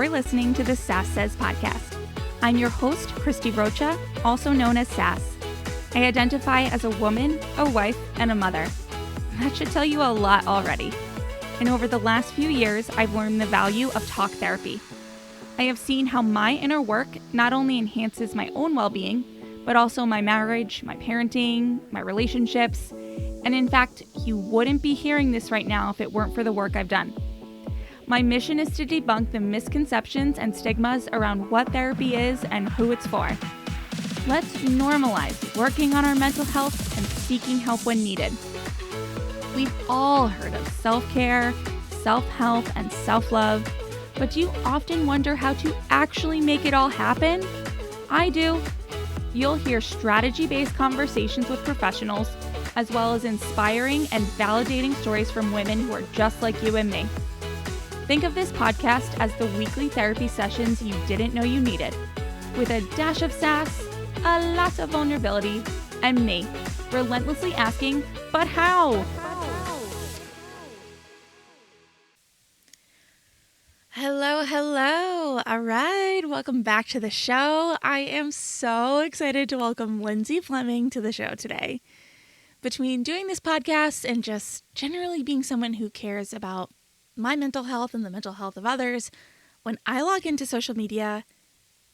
You're listening to the Sass Says podcast. I'm your host, Christy Rocha, also known as Sass. I identify as a woman, a wife, and a mother. That should tell you a lot already. And over the last few years, I've learned the value of talk therapy. I have seen how my inner work not only enhances my own well-being, but also my marriage, my parenting, my relationships. And in fact, you wouldn't be hearing this right now if it weren't for the work I've done. My mission is to debunk the misconceptions and stigmas around what therapy is and who it's for. Let's normalize working on our mental health and seeking help when needed. We've all heard of self-care, self-help, and self-love, but do you often wonder how to actually make it all happen? I do. You'll hear strategy-based conversations with professionals, as well as inspiring and validating stories from women who are just like you and me. Think of this podcast as the weekly therapy sessions you didn't know you needed, with a dash of sass, a lot of vulnerability, and me, relentlessly asking, but how? Hello. All right, welcome back to the show. I am so excited to welcome Lindsay Fleming to the show today. Between doing this podcast and just generally being someone who cares about my mental health and the mental health of others, when I log into social media,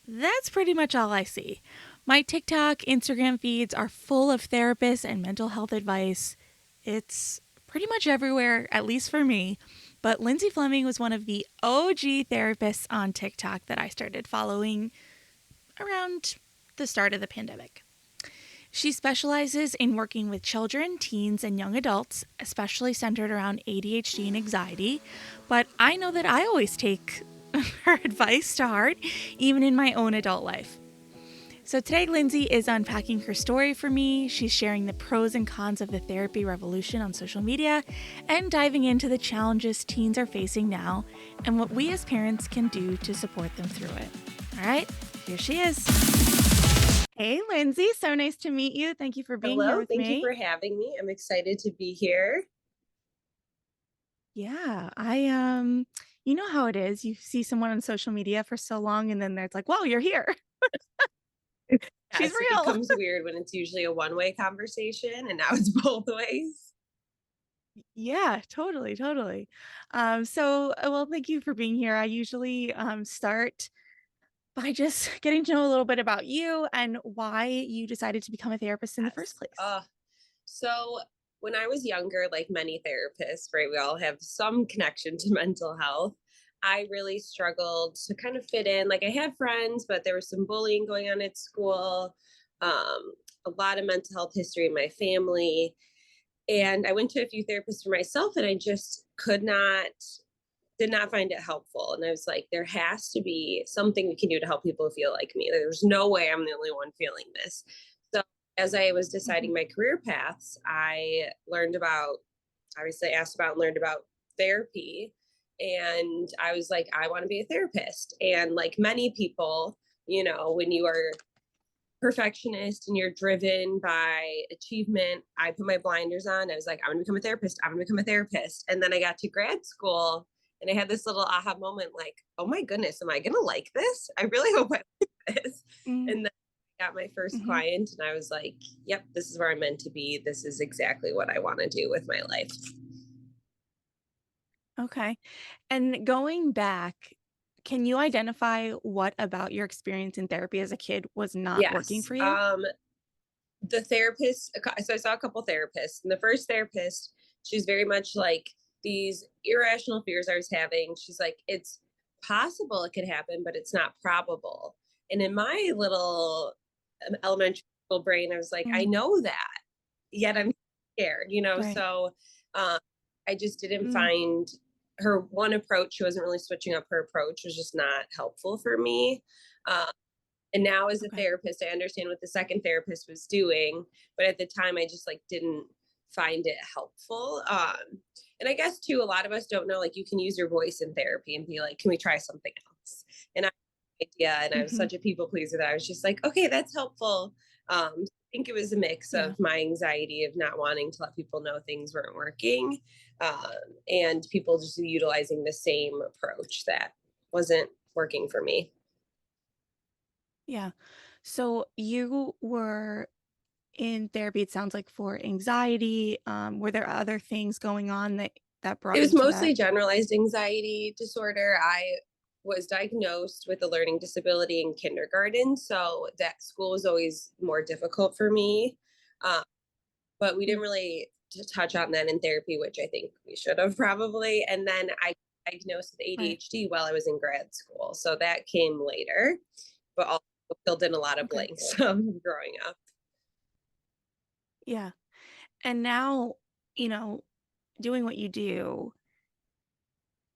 that's pretty much all I see. My TikTok, Instagram feeds are full of therapists and mental health advice. It's pretty much everywhere, at least for me. But Lindsay Fleming was one of the OG therapists on TikTok that I started following around the start of the pandemic. She specializes in working with children, teens, and young adults, especially centered around ADHD and anxiety. But I know that I always take her advice to heart, even in my own adult life. So today, Lindsay is unpacking her story for me. She's sharing the pros and cons of the therapy revolution on social media and diving into the challenges teens are facing now and what we as parents can do to support them through it. All right, here she is. Hey, Lindsay. So nice to meet you. Thank you for being here with me. Thank you for having me. I'm excited to be here. Yeah, you know how it is. You see someone on social media for so long and then there's like, whoa, you're here. She's Yes, real. it becomes weird when it's usually a one-way conversation and now it's both ways. Yeah, totally. Well, thank you for being here. I usually start by just getting to know a little bit about you and why you decided to become a therapist in the first place. So when I was younger, like many therapists, right, we all have some connection to mental health. I really struggled to kind of fit in. Like I had friends, but there was some bullying going on at school, a lot of mental health history in my family. And I went to a few therapists for myself and I just did not find it helpful. And I was like, there has to be something we can do to help people feel like me. There's no way I'm the only one feeling this. So as I was deciding my career paths, I learned about, obviously asked about and learned about therapy. And I was like, I want to be a therapist. And like many people, you know, when you are perfectionist and you're driven by achievement, I put my blinders on. I was like, I'm going to become a therapist. I'm going to become a therapist. And then I got to grad school and I had this little aha moment like, oh my goodness, am I going to like this? I really hope I like this. And then I got my first client and I was like, yep, this is where I'm meant to be. This is exactly what I want to do with my life. Okay. And going back, can you identify what about your experience in therapy as a kid was not working for you? The therapist, so I saw a couple therapists, and the first therapist, she's very much like these irrational fears I was having. She's like, it's possible it could happen, but it's not probable. And in my little elementary school brain, I was like, I know that, yet I'm scared, you know? Right. So I just didn't find her one approach. She wasn't really switching up her approach, was just not helpful for me. And now as a therapist, I understand what the second therapist was doing, but at the time I just like didn't find it helpful. And I guess too, a lot of us don't know, like you can use your voice in therapy and be like, can we try something else? And I had no idea, and I was such a people pleaser that I was just like, okay, that's helpful. I think it was a mix of my anxiety of not wanting to let people know things weren't working, and people just utilizing the same approach that wasn't working for me. Yeah. So you were in therapy, it sounds like for anxiety. Were there other things going on that It brought was you to that? mostly generalized anxiety disorder. I was diagnosed with a learning disability in kindergarten, so that school was always more difficult for me. Um, but we didn't Mm, really touch on that in therapy, which I think we should have probably. And then I diagnosed with right. ADHD while I was in grad school, so that came later, but also filled in a lot of Okay. blanks growing up. Yeah. And now, you know, doing what you do,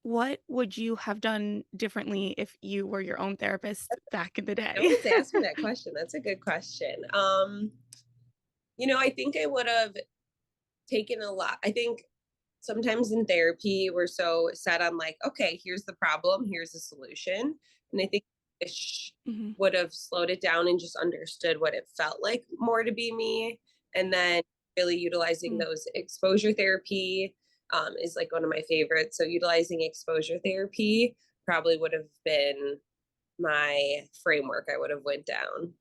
what would you have done differently if you were your own therapist back in the No day? one's asked me that question. That's a good question. I think I would have taken a lot. I think sometimes in therapy, we're so set on like, okay, here's the problem, here's the solution. And I think I Mhm. would have slowed it down and just understood what it felt like more to be me. And then really utilizing Mm, those exposure therapy is like one of my favorites. So utilizing exposure therapy probably would have been my framework I would have went down.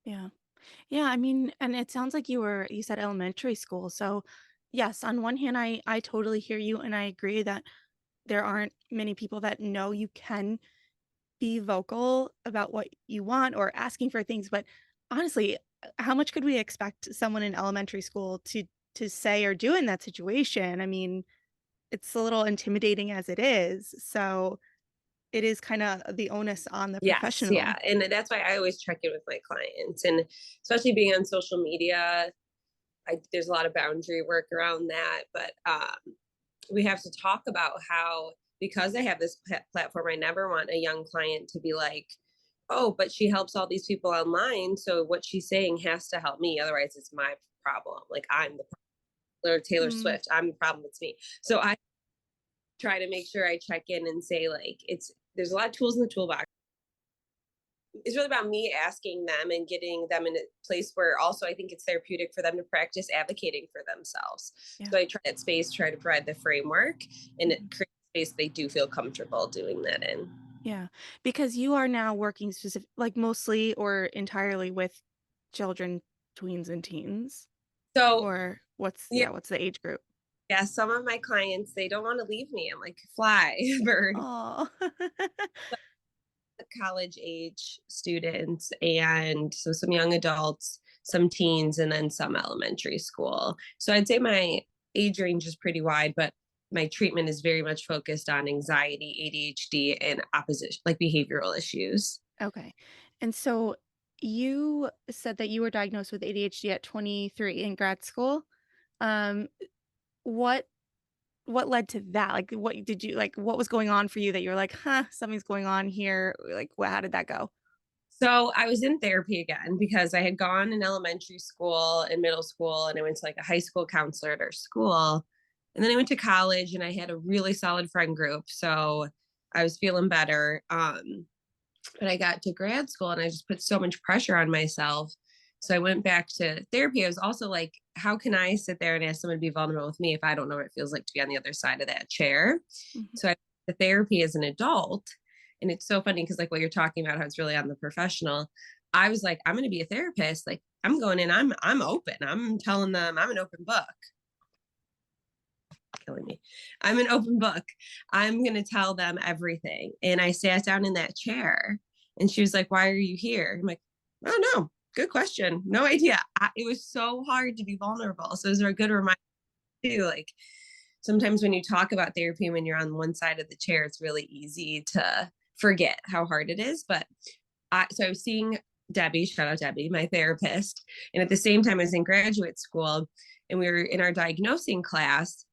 yeah. Yeah, I mean, and it sounds like you said elementary school. So, yes, on one hand, I totally hear you and I agree that there aren't many people that know you can be vocal about what you want or asking for things, but honestly, how much could we expect someone in elementary school to say or do in that situation? I mean, it's a little intimidating as it is. So, it is kind of the onus on the Yes, yeah. professional. And that's why I always check in with my clients. And especially being on social media, there's a lot of boundary work around that. But we have to talk about how, because I have this platform, I never want a young client to be like, oh, but she helps all these people online. So what she's saying has to help me. Otherwise, it's my problem. Like I'm the problem. Or Taylor Mm, Swift, I'm the problem. It's me. So I try to make sure I check in and say, like, there's a lot of tools in the toolbox. It's really about me asking them and getting them in a place where also I think it's therapeutic for them to practice advocating for themselves. yeah. So I try that space, try to provide the framework, and it Mhm. creates space they do feel comfortable doing that in. Yeah, because you are now working like mostly or entirely with children, tweens, and teens, So or yeah, what's the age group? yeah, some of my clients they don't want to leave me. I'm like, fly, bird. Oh, College age students, and so some young adults, some teens, and then some elementary school. So I'd say my age range is pretty wide, but my treatment is very much focused on anxiety, ADHD, and opposition, like behavioral issues. okay. And so you said that you were diagnosed with ADHD at 23 in grad school. Um, what what led to that? Like, what was going on for you that you're like, huh, something's going on here? Like, how did that go? So I was in therapy again because I had gone in elementary school and middle school, and I went to like a high school counselor at our school. And then I went to college and I had a really solid friend group. So I was feeling better. But I got to grad school and I just put so much pressure on myself. So I went back to therapy. I was also like, how can I sit there and ask someone to be vulnerable with me if I don't know what it feels like to be on the other side of that chair? Mhm. So I went to therapy as an adult. And it's so funny because like what you're talking about, how it's really on the professional. I was like, I'm gonna be a therapist. Like I'm going in, I'm open. I'm telling them I'm an open book. Killing me. I'm an open book. I'm going to tell them everything. And I sat down in that chair and she was like, why are you here? I'm like, oh no, good question. No idea. It was so hard to be vulnerable. So it was a good reminder too. Like sometimes when you talk about therapy, when you're on one side of the chair, it's really easy to forget how hard it is. But so I was seeing Debbie, shout out Debbie, my therapist. And at the same time, I was in graduate school and we were in our diagnosing class.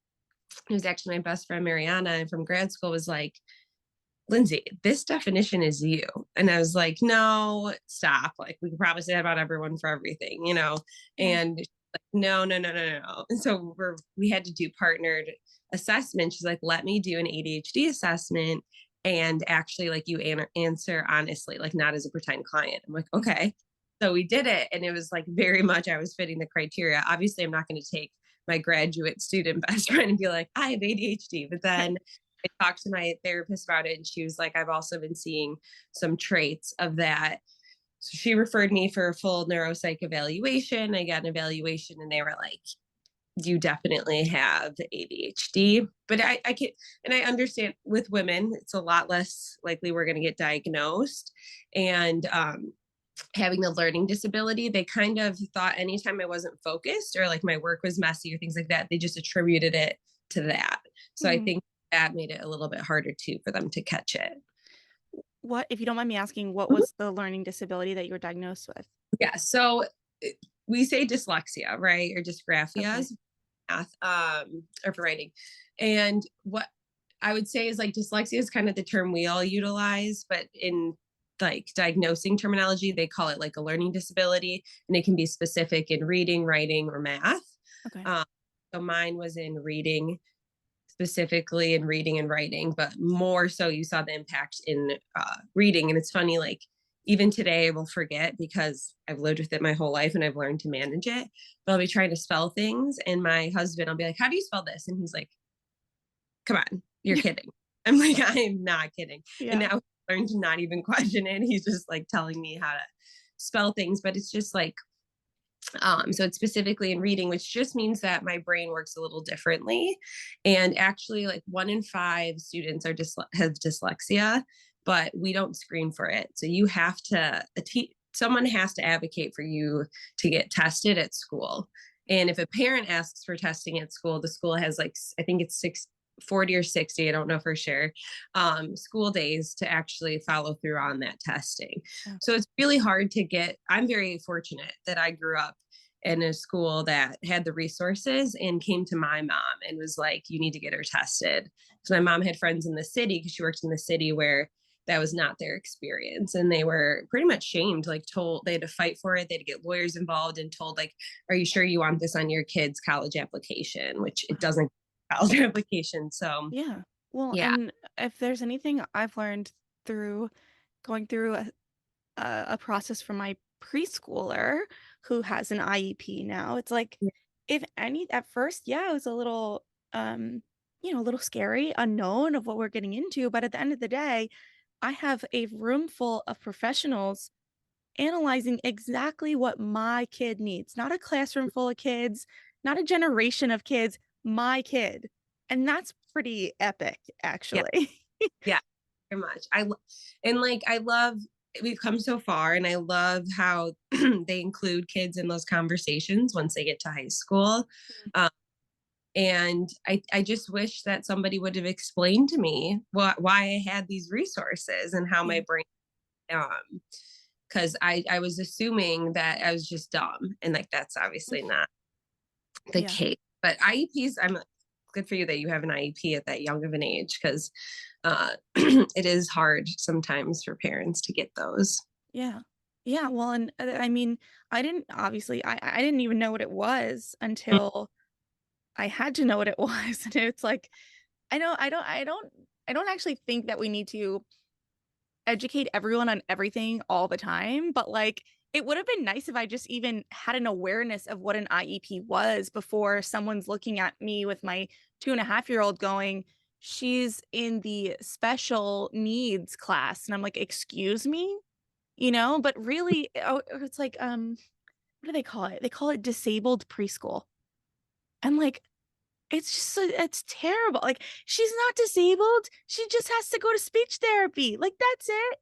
It was actually my best friend Mariana from grad school was like, Lindsay, this definition is you. And I was like, no, stop. Like we could probably say that about everyone for everything, you know? Yeah. And she's like, no, no, no, no, no. And so we had to do partnered assessment. She's like, let me do an ADHD assessment and actually like you answer honestly, like not as a pretend client. I'm like, Mhm. okay. So we did it. And it was like very much, I was fitting the criteria. Obviously, I'm not going to take my graduate student best friend and be like, I have ADHD. But then I talked to my therapist about it, and she was like, I've also been seeing some traits of that. So she referred me for a full neuropsych evaluation. I got an evaluation, and they were like, you definitely have ADHD. But I can, and I understand with women, it's a lot less likely we're going to get diagnosed. And having the learning disability, they kind of thought anytime I wasn't focused or like my work was messy or things like that, they just attributed it to that. So I think that made it a little bit harder too for them to catch it. What, if you don't mind me asking, what was the learning disability that you were diagnosed with? Yeah. So we say dyslexia, right? Or dysgraphia, Okay. math, or for writing. And what I would say is like dyslexia is kind of the term we all utilize, but in like diagnosing terminology, they call it like a learning disability, and it can be specific in reading, writing, or math. Okay. So mine was in reading, specifically in reading and writing, but more so you saw the impact in reading. And it's funny, like even today I will forget because I've lived with it my whole life and I've learned to manage it. But I'll be trying to spell things, and my husband, I'll be like, how do you spell this? And he's like, come on, you're kidding. I'm like, I'm not kidding. Yeah. And now I learned to not even question it. He's just like telling me how to spell things, but it's just like, so it's specifically in reading, which just means that my brain works a little differently. And actually, like 1 in 5 students are have dyslexia, but we don't screen for it. So you have to, someone has to advocate for you to get tested at school. And if a parent asks for testing at school, the school has like, I think it's 40 or 60, I don't know for sure, school days to actually follow through on that testing. Yeah. So it's really hard to get. I'm very fortunate that I grew up in a school that had the resources and came to my mom and was like, you need to get her tested. So my mom had friends in the city because she worked in the city where that was not their experience. And they were pretty much shamed, like told they had to fight for it. They had to get lawyers involved and told like, are you sure you want this on your kid's college application? Which it doesn't college application. So Yeah. Well, yeah. and if there's anything I've learned through going through a process for my preschooler who has an IEP now, it's like, if any, at first, yeah, it was a little, a little scary, unknown of what we're getting into. But at the end of the day, I have a room full of professionals analyzing exactly what my kid needs, not a classroom full of kids, not a generation of kids, my kid. And that's pretty epic, Yeah. actually. Yeah. Very much. I love, we've come so far, and I love how they include kids in those conversations once they get to high school. And I just wish that somebody would have explained to me why I had these resources and how my brain, because I was assuming that I was just dumb, and like that's obviously not the case. But IEPs, I'm good for you that you have an IEP at that young of an age, because it is hard sometimes for parents to get those. Yeah. Yeah. Well, and I mean, I didn't I didn't even know what it was until I had to know what it was. And it's like, I don't actually think that we need to educate everyone on everything all the time, but like it would have been nice if I just even had an awareness of what an IEP was before someone's looking at me with my 2.5-year-old going, she's in the special needs class. And I'm like, excuse me, but really, it's like, what do they call it? They call it disabled preschool. And like, it's just it's terrible. Like, she's not disabled. She just has to go to speech therapy. Like, that's it.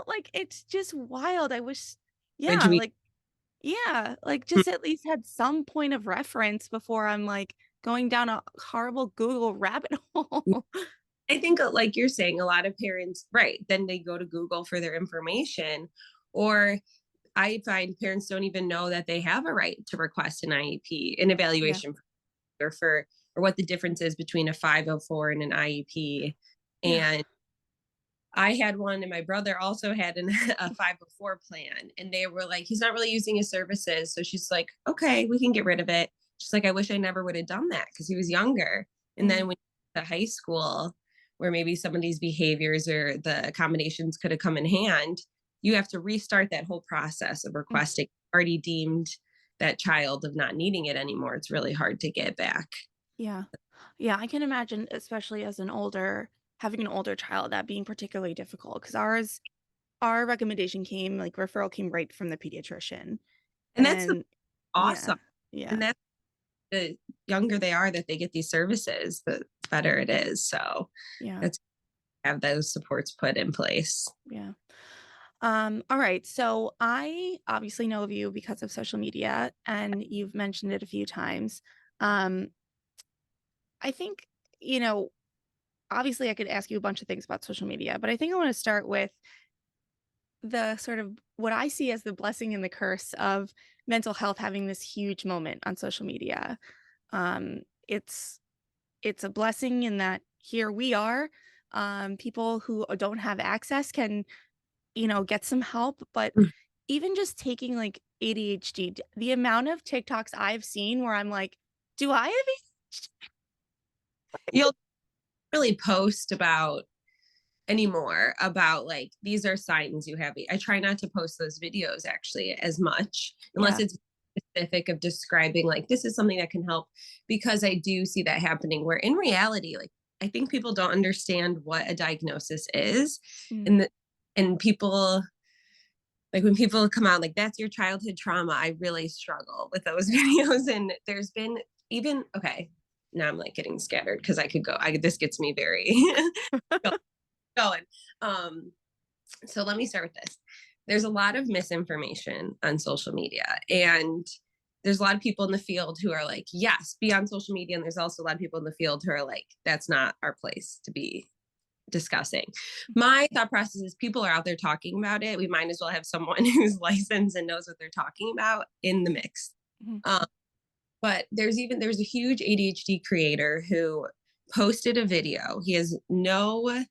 Like it's just wild. I wish, yeah, like, yeah, like just at least had some point of reference before I'm like going down a horrible Google rabbit hole. I think, like you're saying, a lot of parents, right, then they go to Google for their information, or I find parents don't even know that they have a right to request an IEP, an evaluation, or what the difference is between a 504 and an IEP. And I had one, and my brother also had a 504 plan, and they were like, he's not really using his services. So she's like, okay, we can get rid of it. She's like, I wish I never would have done that because he was younger. And then when you get to high school, where maybe some of these behaviors or the accommodations could have come in hand, you have to restart that whole process of requesting, already deemed that child of not needing it anymore. It's really hard to get back. Yeah. Yeah, I can imagine, especially as having an older child, that being particularly difficult because our recommendation referral came right from the pediatrician. And that's the And yeah, awesome. yeah, And that's the younger they are that they get these services, the better it is. So yeah, that's have those supports put in place. yeah. All right. So I obviously know of you because of social media, and you've mentioned it a few times. Um, I think, you know, obviously I could ask you a bunch of things about social media, but I think I want to start with the sort of what I see as the blessing and the curse of mental health having this huge moment on social media. Um, it's it's a blessing in that here we are. People who don't have access can, get some help, but even just taking like ADHD, the amount of TikToks I've seen where I'm like, do I have ADHD? You'll really post about anymore about like these are signs you have. I try not to post those videos actually as much unless Yeah. it's specific of describing like this is something that can help, because I do see that happening where in reality, like I think people don't understand what a diagnosis is. Mm, And and people, like when people come out like that's your childhood trauma, I really struggle with those videos. And there's been even okay, now I'm like getting scattered because I could go this gets me very going. Um, so let me start with this. There's a lot of misinformation on social media, and there's a lot of people in the field who are like, yes, be on social media. And there's also a lot of people in the field who are like, that's not our place to be discussing. My thought process is people are out there talking about it. We might as well have someone who's licensed and knows what they're talking about in the mix. mhm. Um, but there's a huge ADHD creator who posted a video. He has no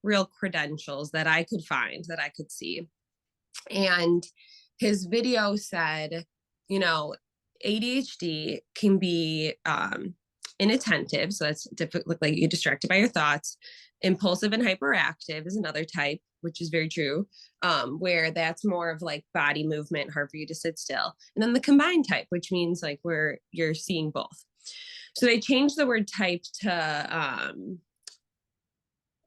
real credentials that I could find, that I could see. And his video said, you know, ADHD can be inattentive. So that's difficult, like you're distracted by your thoughts. Impulsive and hyperactive is another type, which is very true, where that's more of like body movement, hard for you to sit still. And then the combined type, which means like where you're seeing both. So they changed the word type to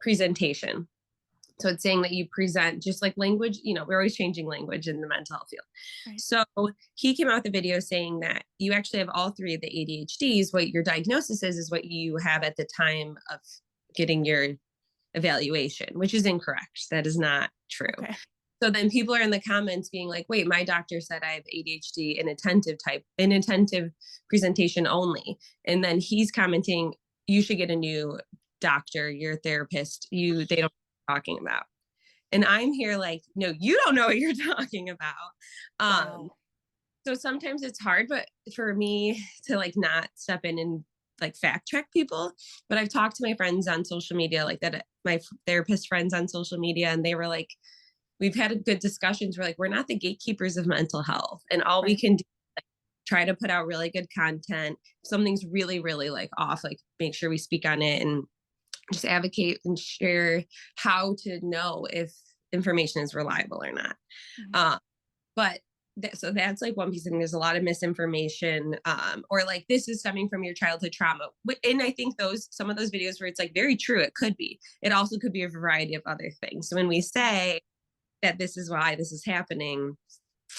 presentation. So it's saying that you present just like language, we're always changing language in the mental health field. Right. So he came out with a video saying that you actually have all three of the ADHDs. What your diagnosis is what you have at the time of getting your evaluation, which is incorrect. That is not true. Okay. So then people are in the comments being like, wait, my doctor said I have ADHD inattentive presentation only. And then he's commenting, you should get a new doctor, your therapist, they don't know what you're talking about. And I'm here like, no, you don't know what you're talking about. Wow. So sometimes it's hard, but for me to like not step in and like fact check people. But I've talked to my friends on social media, like that, my therapist friends on social media, and they were like, we've had good discussions. We're like, we're not the gatekeepers of mental health, and all we Right. can do is like, try to put out really good content. If something's really, really like off, like make sure we speak on it and just advocate and share how to know if information is reliable or not. Mhm. But so that's like one piece of thing. There's a lot of misinformation, or like this is stemming from your childhood trauma. And I think some of those videos where it's like very true, it could be. It also could be a variety of other things. So when we say that this is why this is happening,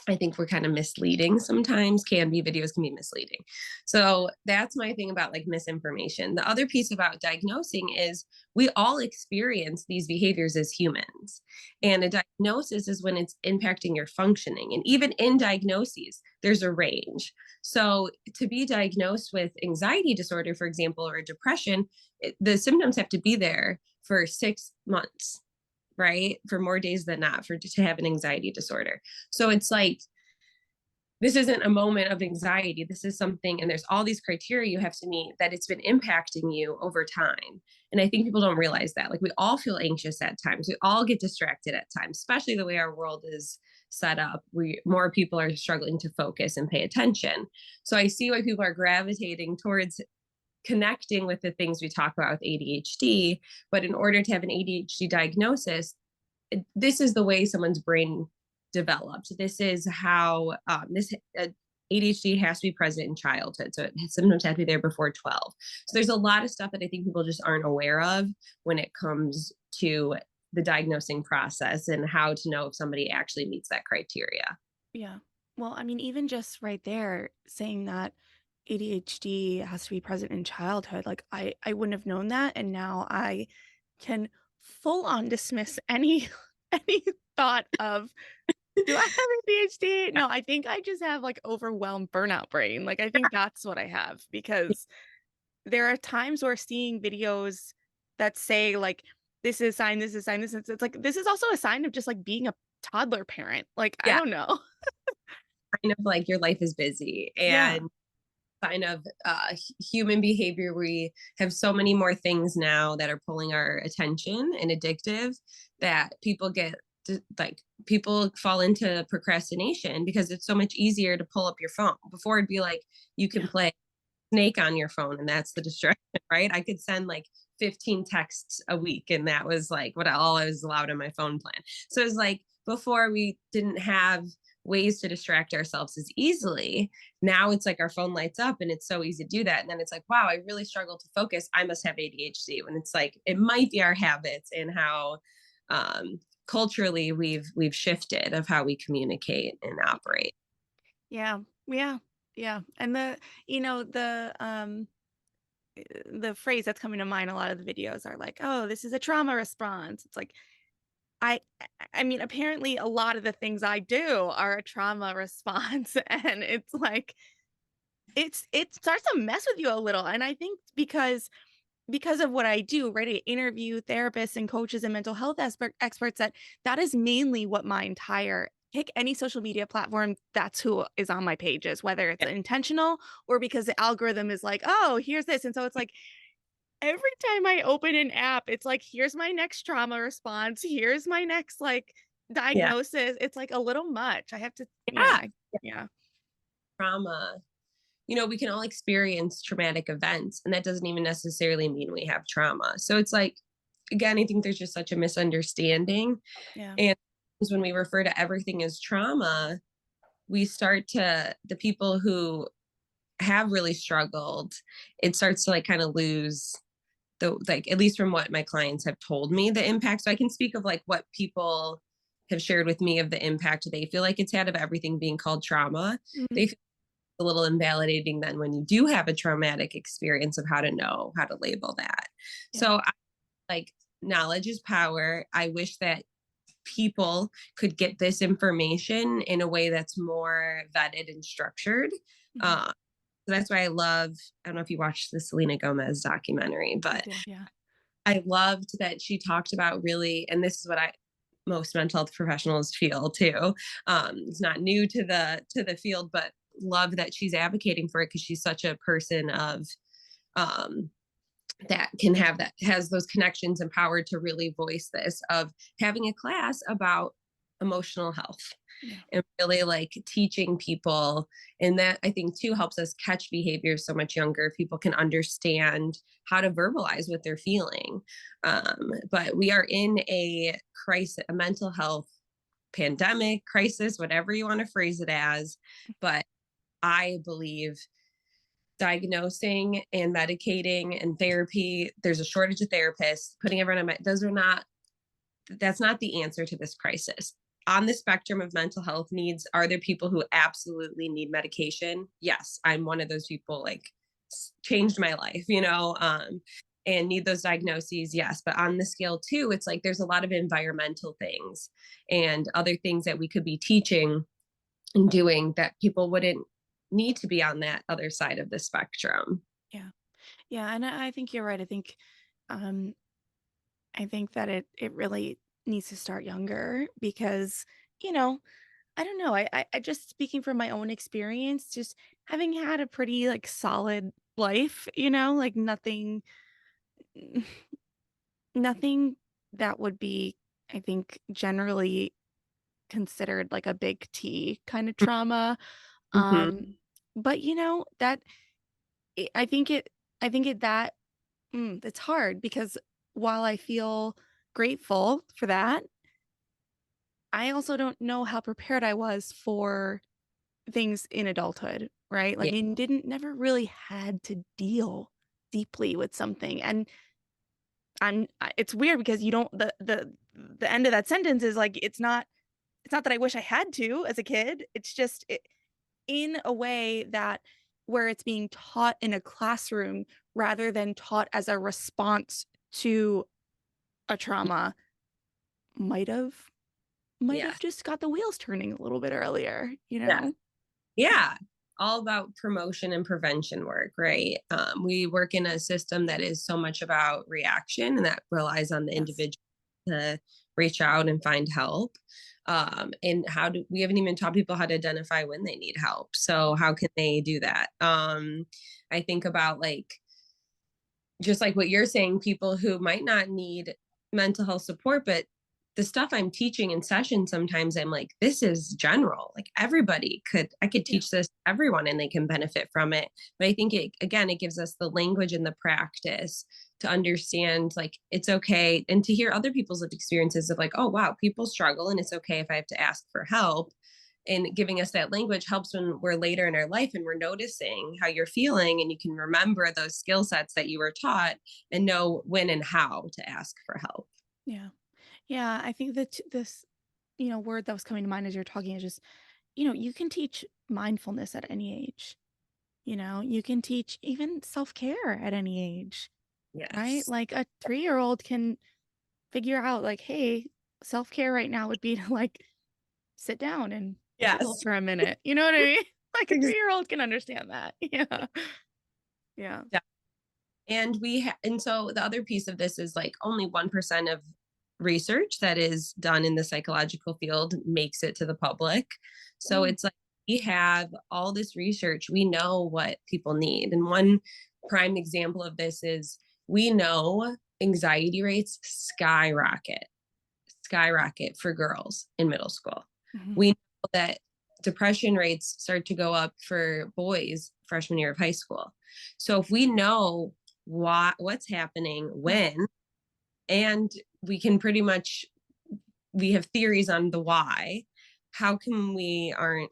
I think we're kind of misleading sometimes. Videos can be misleading. So that's my thing about like misinformation. The other piece about diagnosing is we all experience these behaviors as humans. And a diagnosis is when it's impacting your functioning. And even in diagnoses, there's a range. So to be diagnosed with anxiety disorder, for example, or depression, the symptoms have to be there for 6 months, right? For more days than not, to have an anxiety disorder. So it's like, this isn't a moment of anxiety. This is something, and there's all these criteria you have to meet, that it's been impacting you over time. And I think people don't realize that. Like we all feel anxious at times. We all get distracted at times, especially the way our world is set up. More people are struggling to focus and pay attention. So I see why people are gravitating towards connecting with the things we talk about with ADHD. But in order to have an ADHD diagnosis, this is the way someone's brain developed. This is how ADHD has to be present in childhood. So symptoms have to be there before 12. So there's a lot of stuff that I think people just aren't aware of when it comes to the diagnosing process and how to know if somebody actually meets that criteria. Yeah. Well, I mean, even just right there saying that ADHD has to be present in childhood, like I wouldn't have known that. And now I can full on dismiss any any thought of, do I have ADHD? No, I think I just have like overwhelmed burnout brain. Like I think that's what I have, because there are times where seeing videos that say like this is a sign, this is a sign, this is, it's like this is also a sign of just like being a toddler parent. Like I Yeah, don't know. kind of like your life is busy Yeah. and sign of human behavior. We have so many more things now that are pulling our attention and addictive that people get like people fall into procrastination because it's so much easier to pull up your phone. Before it'd be like you can Yeah. play Snake on your phone and that's the distraction, right? I could send like 15 texts a week and that was like what all I was allowed on my phone plan. So it's like before we didn't have ways to distract ourselves as easily. Now it's like our phone lights up and it's so easy to do that. And then it's like, wow, I really struggle to focus. I must have ADHD. When it's like it might be our habits and how culturally we've shifted of how we communicate and operate. Yeah. Yeah. Yeah. And the phrase that's coming to mind, a lot of the videos are like, oh, this is a trauma response. It's like I I mean, apparently a lot of the things I do are a trauma response. And it's like it starts to mess with you a little. And I think because of what I do, right? I interview therapists and coaches and mental health experts, that is mainly what my entire pick any social media platform, that's who is on my pages, whether it's Yeah. intentional or because the algorithm is like, oh, here's this. And so it's like every time I open an app, it's like, here's my next trauma response. Here's my next like Yeah. diagnosis. It's like a little much. I have to, Yeah. yeah. Trauma, we can all experience traumatic events, and that doesn't even necessarily mean we have trauma. So it's like, again, I think there's just such a misunderstanding. Yeah. And when we refer to everything as trauma, we start to, the people who have really struggled, it starts to like kind of lose the, like, at least from what my clients have told me, the impact. So I can speak of like what people have shared with me of the impact they feel like it's had of everything being called trauma. Mhm. They feel a little invalidating then when you do have a traumatic experience of how to know how to label that. Yeah. So I like knowledge is power. I wish that people could get this information in a way that's more vetted and structured. Mhm. Uh, so that's why I don't know if you watched the Selena Gomez documentary, I but did. Yeah. I loved that she talked about really, and this is what most mental health professionals feel too. It's not new to the field, but love that she's advocating for it because she's such a person of um, that has those connections and power to really voice this of having a class about emotional health Yeah. and really like teaching people. And that I think too helps us catch behaviors so much younger if people can understand how to verbalize what they're feeling. But we are in a crisis, a mental health pandemic crisis, whatever you want to phrase it as. But I believe diagnosing and medicating and therapy, there's a shortage of therapists, putting everyone on that's not the answer to this crisis. On the spectrum of mental health needs, are there people who absolutely need medication? Yes, I'm one of those people, like changed my life, and need those diagnoses. Yes. But on the scale too, it's like there's a lot of environmental things and other things that we could be teaching and doing that people wouldn't need to be on that other side of the spectrum. Yeah. Yeah. And I think you're right. Um, I think that it really needs to start younger because, you know, I don't know. I just speaking from my own experience, just having had a pretty like solid life, like nothing that would be, I think, generally considered like a big T kind of trauma. Mm-hmm. But that it, I think it that it's hard because while I feel grateful for that, I also don't know how prepared I was for things in adulthood, right? Like Yeah. you didn't never really had to deal deeply with something. And it's weird because you don't the end of that sentence is like it's not that I wish I had to as a kid. It's just in a way that where it's being taught in a classroom rather than taught as a response to a trauma might have Yeah. just got the wheels turning a little bit earlier, you Yeah. know? Yeah. All about promotion and prevention work, right? We work in a system that is so much about reaction and that relies on the Yes. individual to reach out and find help. And how do we haven't even taught people how to identify when they need help? So how can they do that? I think about like just like what you're saying, people who might not need mental health support, but the stuff I'm teaching in sessions, sometimes I'm like, this is general. Like I could Yeah. teach this to everyone and they can benefit from it. But I think it gives us the language and the practice to understand like it's okay and to hear other people's lived experiences of like, oh, wow, people struggle and it's okay if I have to ask for help. And giving us that language helps when we're later in our life and we're noticing how you're feeling and you can remember those skill sets that you were taught and know when and how to ask for help. Yeah. Yeah. I think that this, word that was coming to mind as you're talking is just, you can teach mindfulness at any age. You can teach even self-care at any age, right? Yes. Like a 3-year-old can figure out like, hey, self-care right now would be to like sit down and journal Yes. for a minute. You know what I mean? Like a Ex- 3-year-old can understand that. Yeah. Yeah. Yeah. And so the other piece of this is like only 1% of research that is done in the psychological field makes it to the public. So Mm. it's like we have all this research, we know what people need. And one prime example of this is we know anxiety rates skyrocket for girls in middle school. Mhm. We know that depression rates start to go up for boys freshman year of high school. So if we know what's happening when, and we can pretty much we have theories on the why, how come we aren't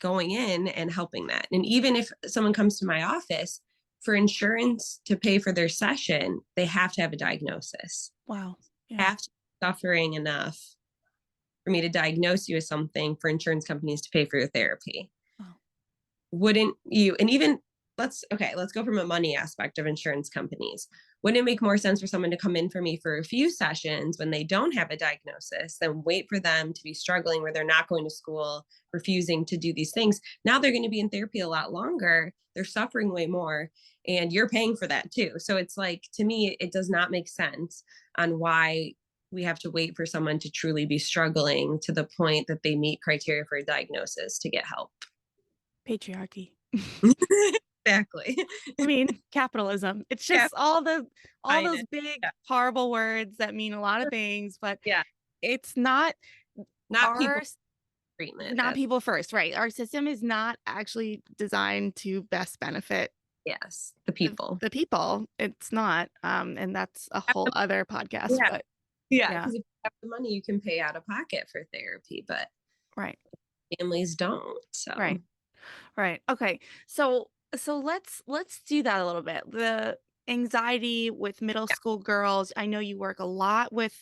going in and helping that? And even if someone comes to my office for insurance to pay for their session, they have to have a diagnosis. Wow. Yeah. Have to be suffering enough for me to diagnose you with something for insurance companies to pay for your therapy. Wow. Wouldn't you? And even let's go from a money aspect of insurance companies. Wouldn't it make more sense for someone to come in for me for a few sessions when they don't have a diagnosis than wait for them to be struggling where they're not going to school, refusing to do these things? Now they're going to be in therapy a lot longer. They're suffering way more and you're paying for that too. So it's like, to me, it does not make sense on why we have to wait for someone to truly be struggling to the point that they meet criteria for a diagnosis to get help. Patriarchy. Exactly. I mean, capitalism. It's Yeah, just all those finance. big Yeah. horrible words that mean a lot of things, but Yeah. it's not Not people our treatment. not people first, right? Our system is not actually designed to best benefit Yes. The people. the people. It's not. And that's a whole other podcast, Yeah. but Yeah. yeah, Because if you have the money, you can pay out of pocket for therapy, but right. families don't. So Right. Right. Okay. So let's do that a little bit. The anxiety with middle yeah. school girls. I know you work a lot with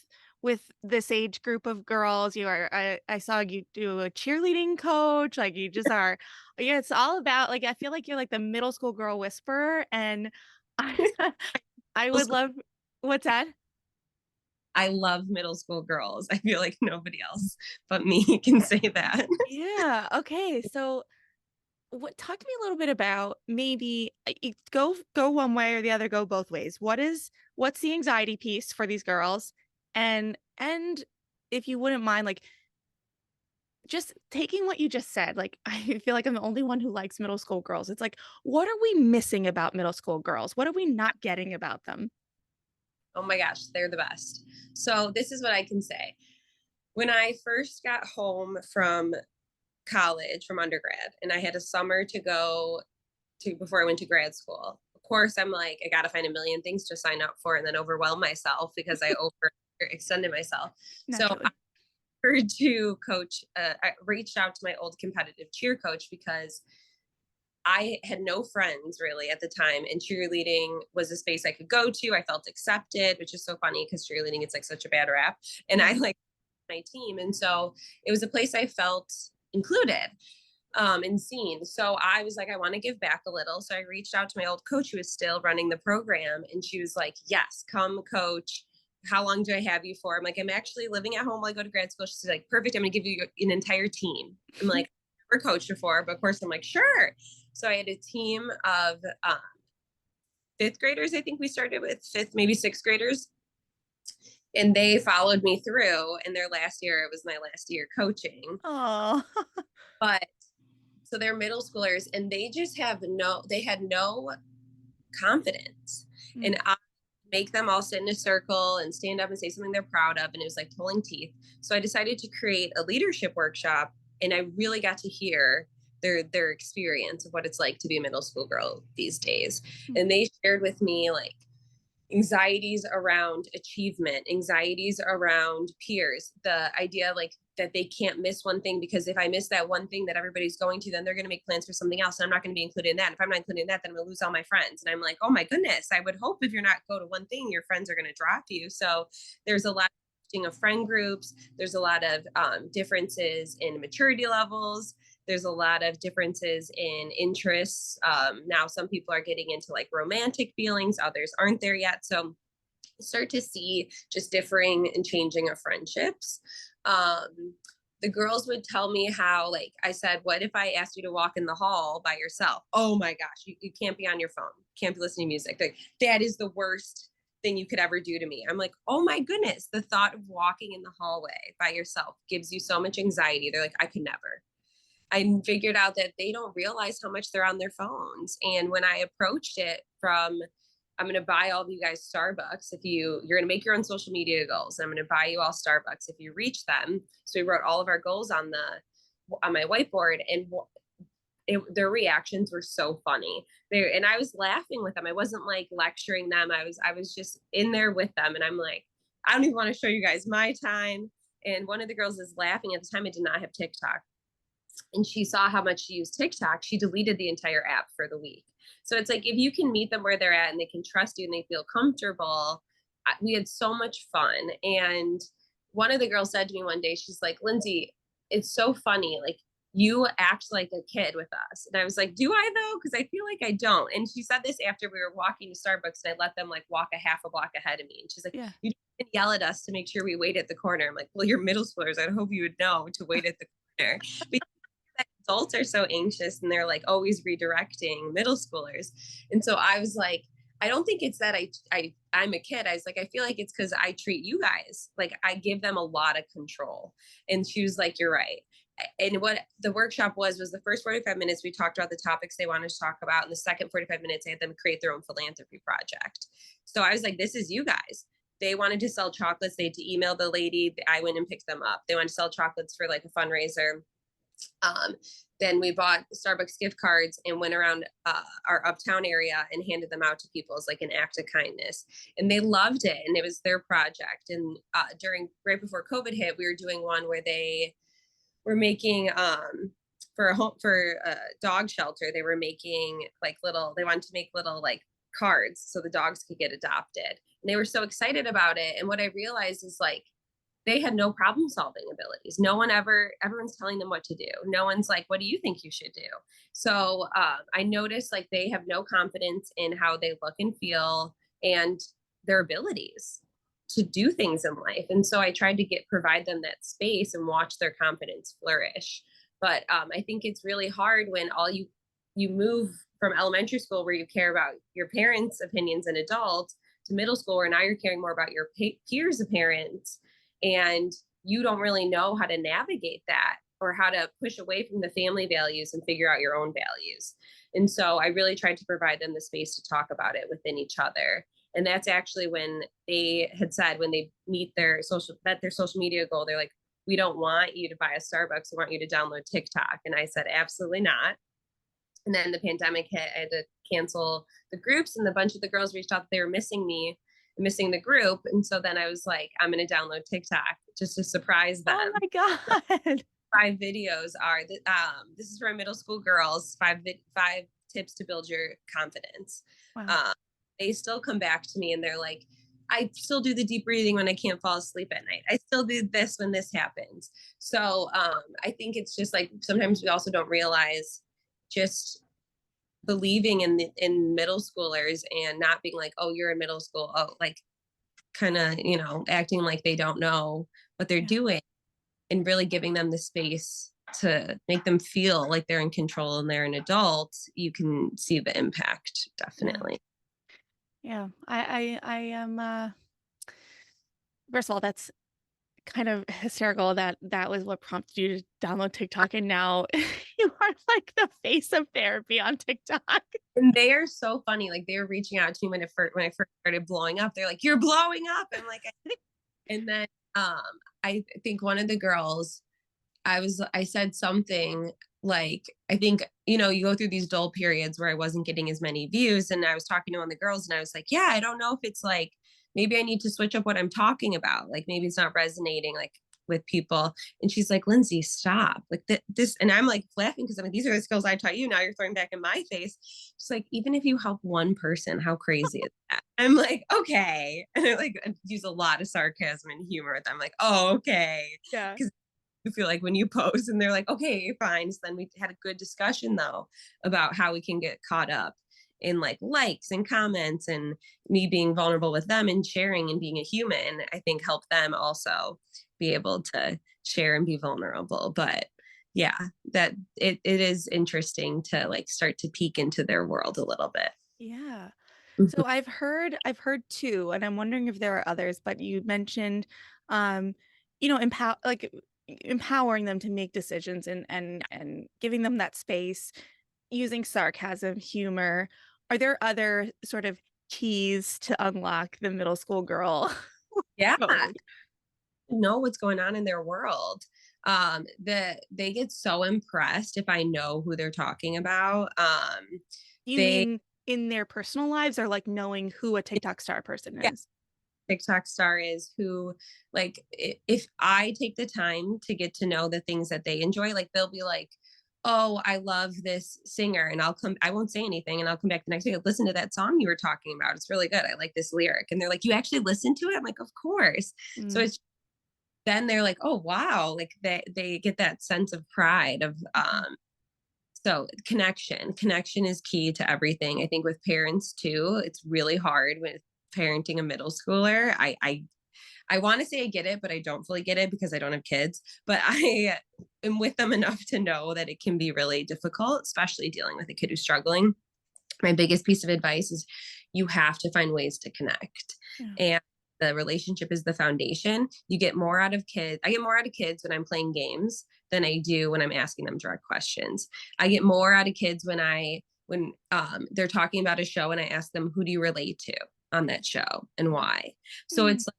this age group of girls. You are I saw you do a cheerleading coach. Like you just are yeah, it's all about like I feel like you're like the middle school girl whisperer and I I would love what's that? I love middle school girls. I feel like nobody else but me can say that. Yeah. Okay. So what talk to me a little bit about maybe go one way or the other, go both ways. What's the anxiety piece for these girls? And if you wouldn't mind, like just taking what you just said, like I feel like I'm the only one who likes middle school girls. It's like, what are we missing about middle school girls? What are we not getting about them? Oh my gosh, they're the best. So this is what I can say. When I first got home from college, from undergrad, and I had a summer to go to before I went to grad school. Of course, I'm like, I got to find a million things to sign up for and then overwhelm myself because I overextended myself. So Naturally. to coach, I reached out to my old competitive cheer coach because I had no friends really at the time, and cheerleading was a space I could go to. I felt accepted, which is so funny because cheerleading it's like such a bad rap, and I like my team, and so it was a place I felt included and seen. So I was like, I want to give back a little. So I reached out to my old coach who was still running the program, and she was like, yes, come coach. How long do I have you for? I'm like, I'm actually living at home while I go to grad school. She's like, perfect. I'm going to give you an entire team. I'm like, I've never coached before, but of course I'm like, sure. So I had a team of fifth graders. I think we started with fifth, maybe sixth graders. And they followed me through. And their last year, it was my last year coaching. Oh. But so they're middle schoolers, and they just had no confidence. And I make them all sit in a circle and stand up and say something they're proud of. And it was like pulling teeth. So I decided to create a leadership workshop, and I really got to hear their experience of what it's like to be a middle school girl these days. And they shared with me like anxieties around achievement, anxieties around peers, the idea like that they can't miss one thing, because if I miss that one thing that everybody's going to, then they're going to make plans for something else, and I'm not going to be included in that. And if I'm not included in that, then I'm going to lose all my friends. And I'm like, oh my goodness, I would hope if you're not go to one thing, your friends are going to drop you. So there's a lot of friend groups. There's a lot of differences in maturity levels. There's a lot of differences in interests. Now some people are getting into like romantic feelings, others aren't there yet. So start to see just differing and changing of friendships. The girls would tell me how, like I said, what if I asked you to walk in the hall by yourself? Oh my gosh, you can't be on your phone, can't be listening to music. Like, that is the worst thing you could ever do to me. I'm like, oh my goodness, the thought of walking in the hallway by yourself gives you so much anxiety. They're like, I could never. I figured out that they don't realize how much they're on their phones. And when I approached it from, I'm going to buy all of you guys Starbucks if you're going to make your own social media goals. I'm going to buy you all Starbucks if you reach them. So we wrote all of our goals on my whiteboard, and their reactions were so funny. And I was laughing with them. I wasn't like lecturing them. I was just in there with them. And I'm like, I don't even want to show you guys my time. And one of the girls is laughing. At the time, I did not have TikTok. And she saw how much she used TikTok. She deleted the entire app for the week. So it's like, if you can meet them where they're at and they can trust you and they feel comfortable, we had so much fun. And one of the girls said to me one day, she's like, Lindsay, it's so funny. Like, you act like a kid with us. And I was like, do I though? Because I feel like I don't. And she said this after we were walking to Starbucks, and I let them like walk a half a block ahead of me. And she's like, yeah, you didn't yell at us to make sure we wait at the corner. I'm like, well, you're middle schoolers. I hope you would know to wait at the corner. Adults are so anxious, and they're like always redirecting middle schoolers. And so I was like, I don't think it's that I'm a kid. I was like, I feel like it's because I treat you guys like I give them a lot of control. And she was like, you're right. And what the workshop was the first 45 minutes, we talked about the topics they wanted to talk about. And the second 45 minutes, I had them create their own philanthropy project. So I was like, this is you guys. They wanted to sell chocolates. They had to email the lady. I went and picked them up. They wanted to sell chocolates for like a fundraiser. Then we bought Starbucks gift cards and went around our uptown area and handed them out to people as like an act of kindness. And they loved it. And it was their project. And right before COVID hit, we were doing one where they were making for a dog shelter. They were making they wanted to make little like cards so the dogs could get adopted. And they were so excited about it. And what I realized is like, they had no problem solving abilities. Everyone's telling them what to do. No one's like, what do you think you should do? So I noticed like they have no confidence in how they look and feel and their abilities to do things in life. And so I tried to provide them that space and watch their confidence flourish. But I think it's really hard when you move from elementary school where you care about your parents' opinions and adults to middle school where now you're caring more about your peers' parents. And you don't really know how to navigate that or how to push away from the family values and figure out your own values. And so I really tried to provide them the space to talk about it within each other. And that's actually when they had said, when they meet their social media goal, they're like, we don't want you to buy a Starbucks. We want you to download TikTok. And I said, absolutely not. And then the pandemic hit. I had to cancel the groups, and a bunch of the girls reached out that they were missing me. missing the group. And so then I was like, I'm going to download TikTok just to surprise them. Oh my God. 5 videos are this is for middle school girls, 5 tips to build your confidence. Wow. They still come back to me and they're like, I still do the deep breathing when I can't fall asleep at night. I still do this when this happens. So I think it's just like sometimes we also don't realize just believing in middle schoolers and not being like, oh, you're in middle school. Oh, like kind of, acting like they don't know what they're doing, and really giving them the space to make them feel like they're in control and they're an adult. You can see the impact, definitely. Yeah. I am, first of all, that's kind of hysterical that was what prompted you to download TikTok, and now you are like the face of therapy on TikTok. And they are so funny. Like they were reaching out to me when I first started blowing up. They're like, "You're blowing up," and like, and then I think one of the girls, I said something like, I think, you go through these dull periods where I wasn't getting as many views, and I was talking to one of the girls and I was like, yeah, I don't know if it's like, maybe I need to switch up what I'm talking about. Like maybe it's not resonating like with people. And she's like, Lindsay, stop. Like this. And I'm like laughing because I'm like, these are the skills I taught you. Now you're throwing back in my face. She's like, even if you help one person, how crazy is that? I'm like, okay. And I like use a lot of sarcasm and humor with them. I'm like, oh, okay. Yeah. Because you feel like when you post and they're like, okay, fine. So then we had a good discussion though about how we can get caught up in like likes and comments, and me being vulnerable with them and sharing and being a human, I think help them also be able to share and be vulnerable. But yeah, that it is interesting to like start to peek into their world a little bit. Yeah. So I've heard two, and I'm wondering if there are others, but you mentioned, empowering them to make decisions, and giving them that space, using sarcasm, humor. Are there other sort of keys to unlock the middle school girl Yeah, mode? know what's going on in their world. They get so impressed if I know who they're talking about. You They mean in their personal lives, or like knowing who a TikTok star person Yeah, is? TikTok star is who, like, if I take the time to get to know the things that they enjoy, like they'll be like, oh, I love this singer, and I won't say anything, and I'll come back the next day, listen to that song you were talking about. It's really good. I like this lyric. And they're like, you actually listen to it? I'm like, of course. So Mm. it's then they're like, oh wow, like they get that sense of pride of so connection is key to everything. I think with parents too, it's really hard with parenting a middle schooler. I want to say I get it, but I don't fully get it because I don't have kids. But I am with them enough to know that it can be really difficult, especially dealing with a kid who's struggling. My biggest piece of advice is you have to find ways to connect. Yeah. And the relationship is the foundation. You get more out of kids. I get more out of kids when I'm playing games than I do when I'm asking them direct questions. I get more out of kids when they're talking about a show and I ask them, who do you relate to on that show and why? So it's like,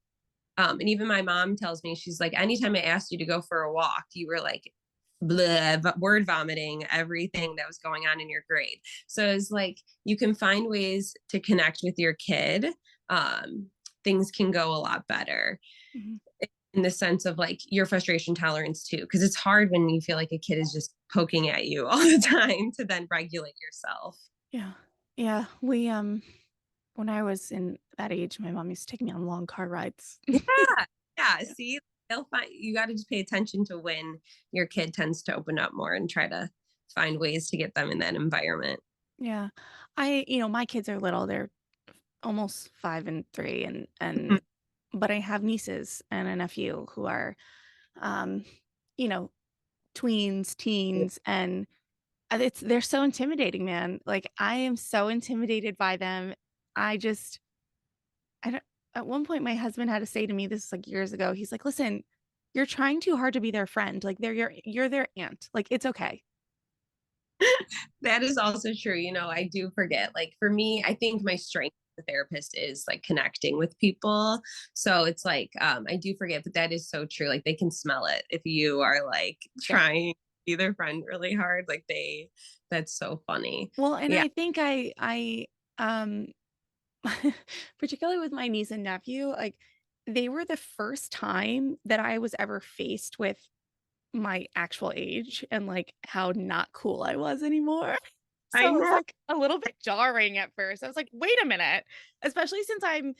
and even my mom tells me, she's like, anytime I asked you to go for a walk, you were like, bleh, word vomiting everything that was going on in your grade. So it's like, you can find ways to connect with your kid. Things can go a lot better in the sense of like your frustration tolerance too. Cause it's hard when you feel like a kid is just poking at you all the time to then regulate yourself. Yeah. Yeah. We, when I was in that age, my mom used to take me on long car rides. Yeah. Yeah. See, they'll find, you got to just pay attention to when your kid tends to open up more and try to find ways to get them in that environment. Yeah. My kids are little. They're almost 5 and 3, Mhm. but I have nieces and a nephew who are, um, you know, tweens, teens, and they're so intimidating, man. Like I am so intimidated by them. I just, I don't, at one point my husband had to say to me, this is like years ago, he's like, listen, you're trying too hard to be their friend. Like you're their aunt. Like it's okay. That is also true. I do forget. Like for me, I think my strength as a therapist is like connecting with people. So it's like I do forget, but that is so true. Like they can smell it if you are like Yeah. trying to be their friend really hard. That's so funny. Well, and Yeah. I think I particularly with my niece and nephew, like they were the first time that I was ever faced with my actual age and like how not cool I was anymore. I So it was know. like a little bit jarring at first. I was like, wait a minute. Especially since I'm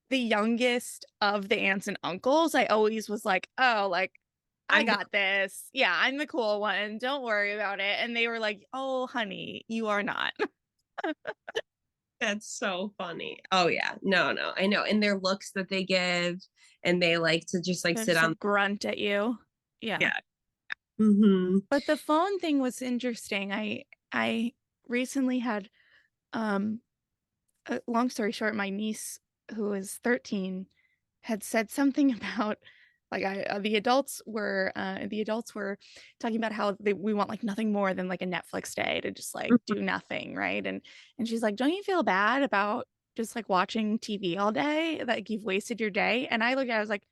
the youngest of the aunts and uncles, I always was like, oh, like I I'm got this. Yeah, I'm the cool one. Don't worry about it. And they were like, oh, honey, you are not. That's so funny. Oh yeah. No, no, I know. And their looks that they give, and they like to just like They're sit just on. like grunt at you. Yeah. Yeah. Hmm. But the phone thing was interesting. I recently had um long story short, my niece who is 13 had said something about like the adults were talking about how we want like nothing more than like a Netflix day to just like do nothing, right? And she's like, "Don't you feel bad about just like watching TV all day? Like you've wasted your day?" And I looked at it, I was like,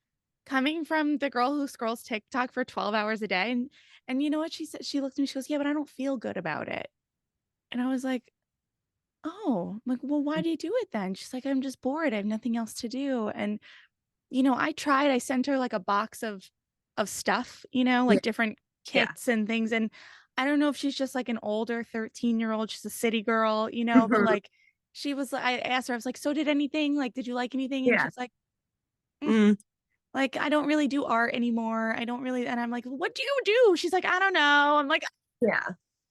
coming from the girl who scrolls TikTok for 12 hours a day, and you know what she said? She looked at me, she goes, "Yeah, but I don't feel good about it." And I was like, "Oh," I'm like, "Well, why do you do it then?" She's like, "I'm just bored. I have nothing else to do." And, I sent her like a box of stuff, Yeah. like different Yeah. kits and things. And I don't know if she's just like an older 13-year-old, she's a city girl, but Mhm. like I asked her, I was like, "So did anything? Like, did you like anything?" And Yeah. she's like, "Mm, Mm, like, I don't really do art anymore. I don't really," and I'm like, "What do you do?" She's like, "I don't know." I'm like, yeah.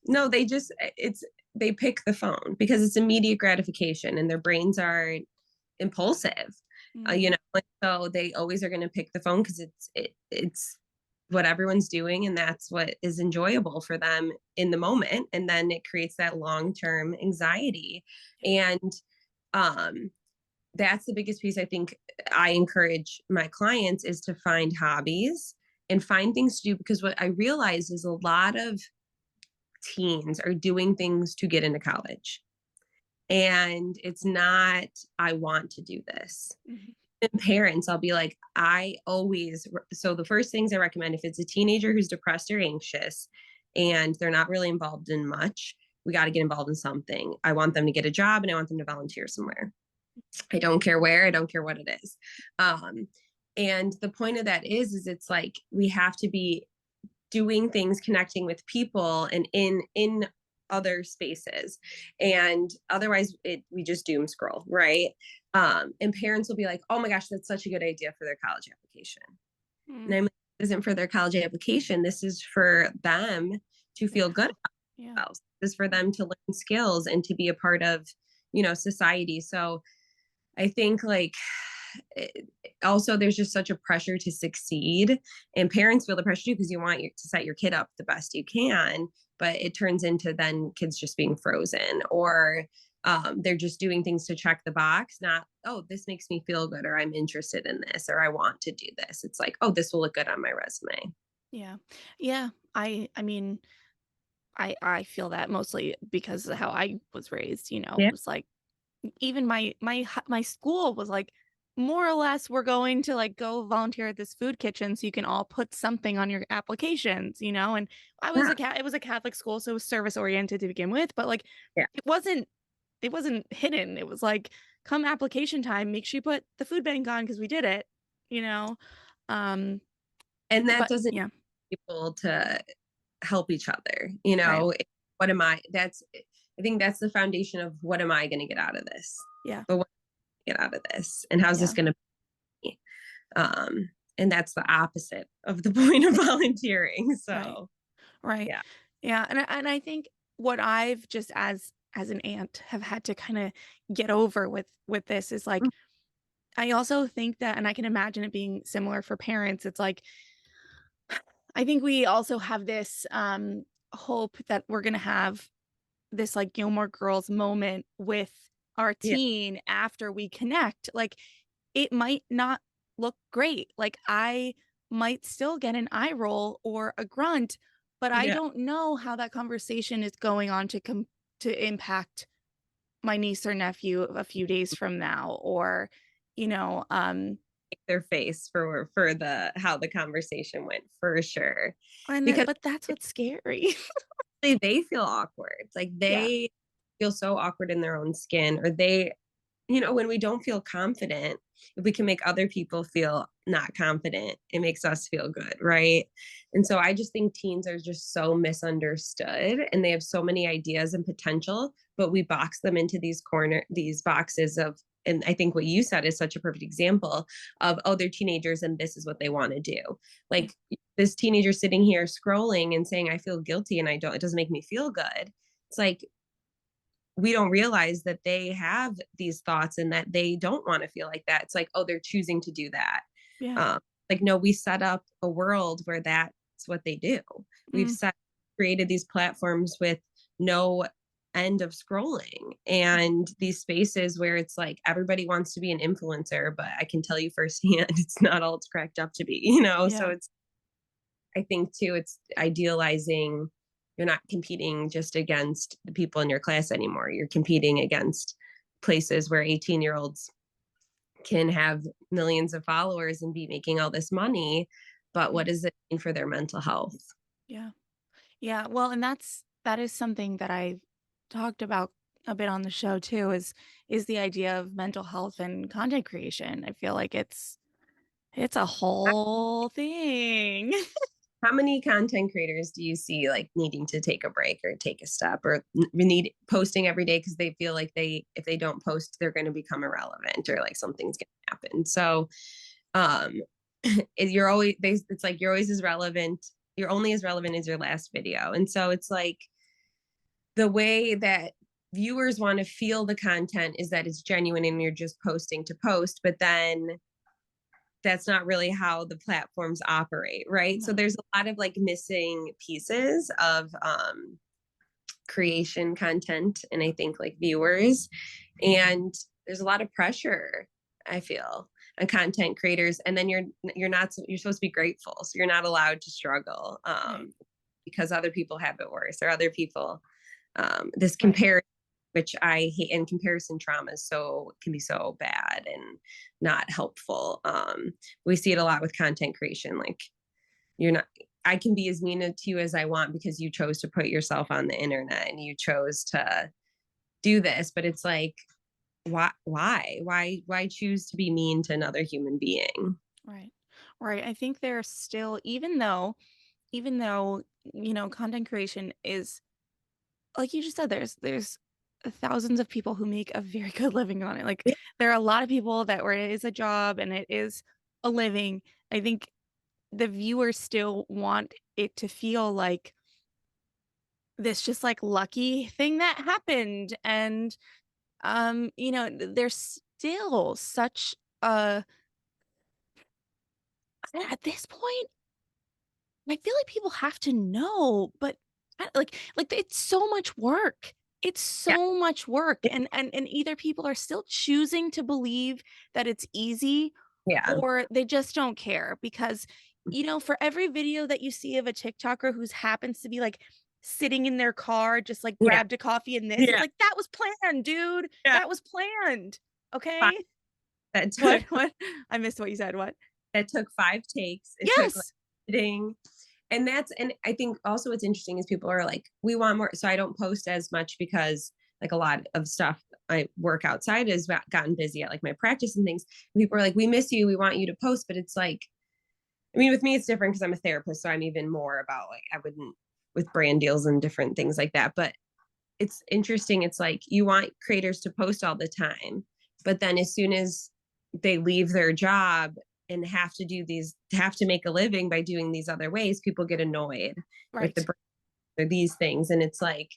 No, they just they pick the phone because it's immediate gratification, and their brains are impulsive. "Mm, Like, so they always are going to pick the phone because it's what everyone's doing, and that's what is enjoyable for them in the moment, and then it creates that long-term anxiety. And um that's the biggest piece I think I encourage my clients is to find hobbies and find things to do, because what I realize is a lot of teens are doing things to get into college, and it's not, I want to do this. mhm, And parents, I'll be like, so the first things I recommend, if it's a teenager who's depressed or anxious and they're not really involved in much, we got to get involved in something. I want them to get a job, and I want them to volunteer somewhere. I don't care where, I don't care what it is. Um, and the point of that is it's like we have to be doing things, connecting with people, and in other spaces, and otherwise we just doom scroll, right? And parents will be like, oh my gosh, that's such a good idea for their college application. And mm, I'm like, this isn't for their college application, this is for them to feel good yeah, about yeah, themselves. This is for them to learn skills and to be a part of society. So I think like also there's just such a pressure to succeed, and parents feel the pressure too because you want to set your kid up the best you can, but it turns into then kids just being frozen, or they're just doing things to check the box, not, oh, this makes me feel good, or I'm interested in this, or I want to do this. It's like, oh, this will look good on my resume. yeah, yeah. I mean, I feel that mostly because of how I was raised. It Yeah. was like even my school was like more or less we're going to like go volunteer at this food kitchen so you can all put something on your applications, and Yeah. it was a Catholic school, so it was service oriented to begin with, but like Yeah. it wasn't hidden. It was like, come application time, make sure you put the food bank on because we did it, you know. Um, And that but doesn't yeah, people to help each other, right. what am I that's I think that's the foundation of what am I going to get out of this, Yeah, but what get out of this, and how's this yeah, going to be, and that's the opposite of the point of volunteering. right, So right. yeah. Yeah, and I think what I've just as an aunt have had to kind of get over with this is like I also think that, and I can imagine it being similar for parents. It's like I think we also have this hope that we're gonna have this like Gilmore Girls moment with our Yeah. teen after we connect. Like it might not look great. Like I might still get an eye roll or a grunt, but I Yeah. don't know how that conversation is going on to impact my niece or nephew a few days from now, or you know um Their face for the how the conversation went, for sure, and because but that's what's scary. they feel awkward, like Yeah. they feel so awkward in their own skin, or they when we don't feel confident, if we can make other people feel not confident, it makes us feel good, right? And so I just think teens are just so misunderstood, and they have so many ideas and potential, but we box them into these boxes of, and I think what you said is such a perfect example of, oh, they're teenagers and this is what they want to do. Like this teenager sitting here scrolling and saying, I feel guilty and it doesn't make me feel good. It's like, we don't realize that they have these thoughts and that they don't want to feel like that. It's like, oh, they're choosing to do that. Yeah. Like, no, we set up a world where that's what they do. We've created these platforms with no end of scrolling and these spaces where it's like everybody wants to be an influencer, but I can tell you firsthand, it's not all it's cracked up to be, Yeah. So it's, I think too, it's idealizing. You're not competing just against the people in your class anymore. You're competing against places where 18-year-olds can have millions of followers and be making all this money. But what does it mean for their mental health? Yeah. Yeah. Well, and that is something that I've talked about a bit on the show too, is the idea of mental health and content creation. I feel like it's a whole thing. How many content creators do you see like needing to take a break or take a step or need posting every day because they feel like if they don't post, they're going to become irrelevant or like something's going to happen? So it's like you're always as relevant. You're only as relevant as your last video. And so it's like the way that viewers want to feel the content is that it's genuine and you're just posting to post, but then that's not really how the platforms operate, right? No. So there's a lot of like missing pieces of creation content, and I think like viewers, and there's a lot of pressure, I feel, on content creators, and then you're supposed to be grateful, so you're not allowed to struggle because other people have it worse, or other people this comparison, which I hate, and comparison trauma can be so bad and not helpful. We see it a lot with content creation. Like I can be as mean to you as I want because you chose to put yourself on the internet and you chose to do this. But it's like, why choose to be mean to another human being? Right. Right. I think there's still, even though, content creation is, like you just said, there's thousands of people who make a very good living on it. Like there are a lot of people where it is a job and it is a living. I think the viewers still want it to feel like this just like lucky thing that happened. And there's still such a, at this point, I feel like people have to know, but like it's so much work. It's Yeah. so much work. And either people are still choosing to believe that it's easy, Yeah. or they just don't care because, for every video that you see of a TikToker who happens to be like sitting in their car, just like Yeah. grabbed a coffee and this, Yeah. it's like, that was planned, dude. Yeah. That was planned. Okay. That took, What? I missed what you said. What? that took 5 takes. It Yes. took like, editing. And I think also what's interesting is people are like, we want more. So I don't post as much because like a lot of stuff I work outside has gotten busy at like my practice and things. And people are like, we miss you. We want you to post. But it's like, I mean, with me, it's different because I'm a therapist. So I'm even more about like, I wouldn't with brand deals and different things like that. But it's interesting. It's like you want creators to post all the time. But then as soon as they leave their job and have to make a living by doing these other ways, people get annoyed with these things. And it's like,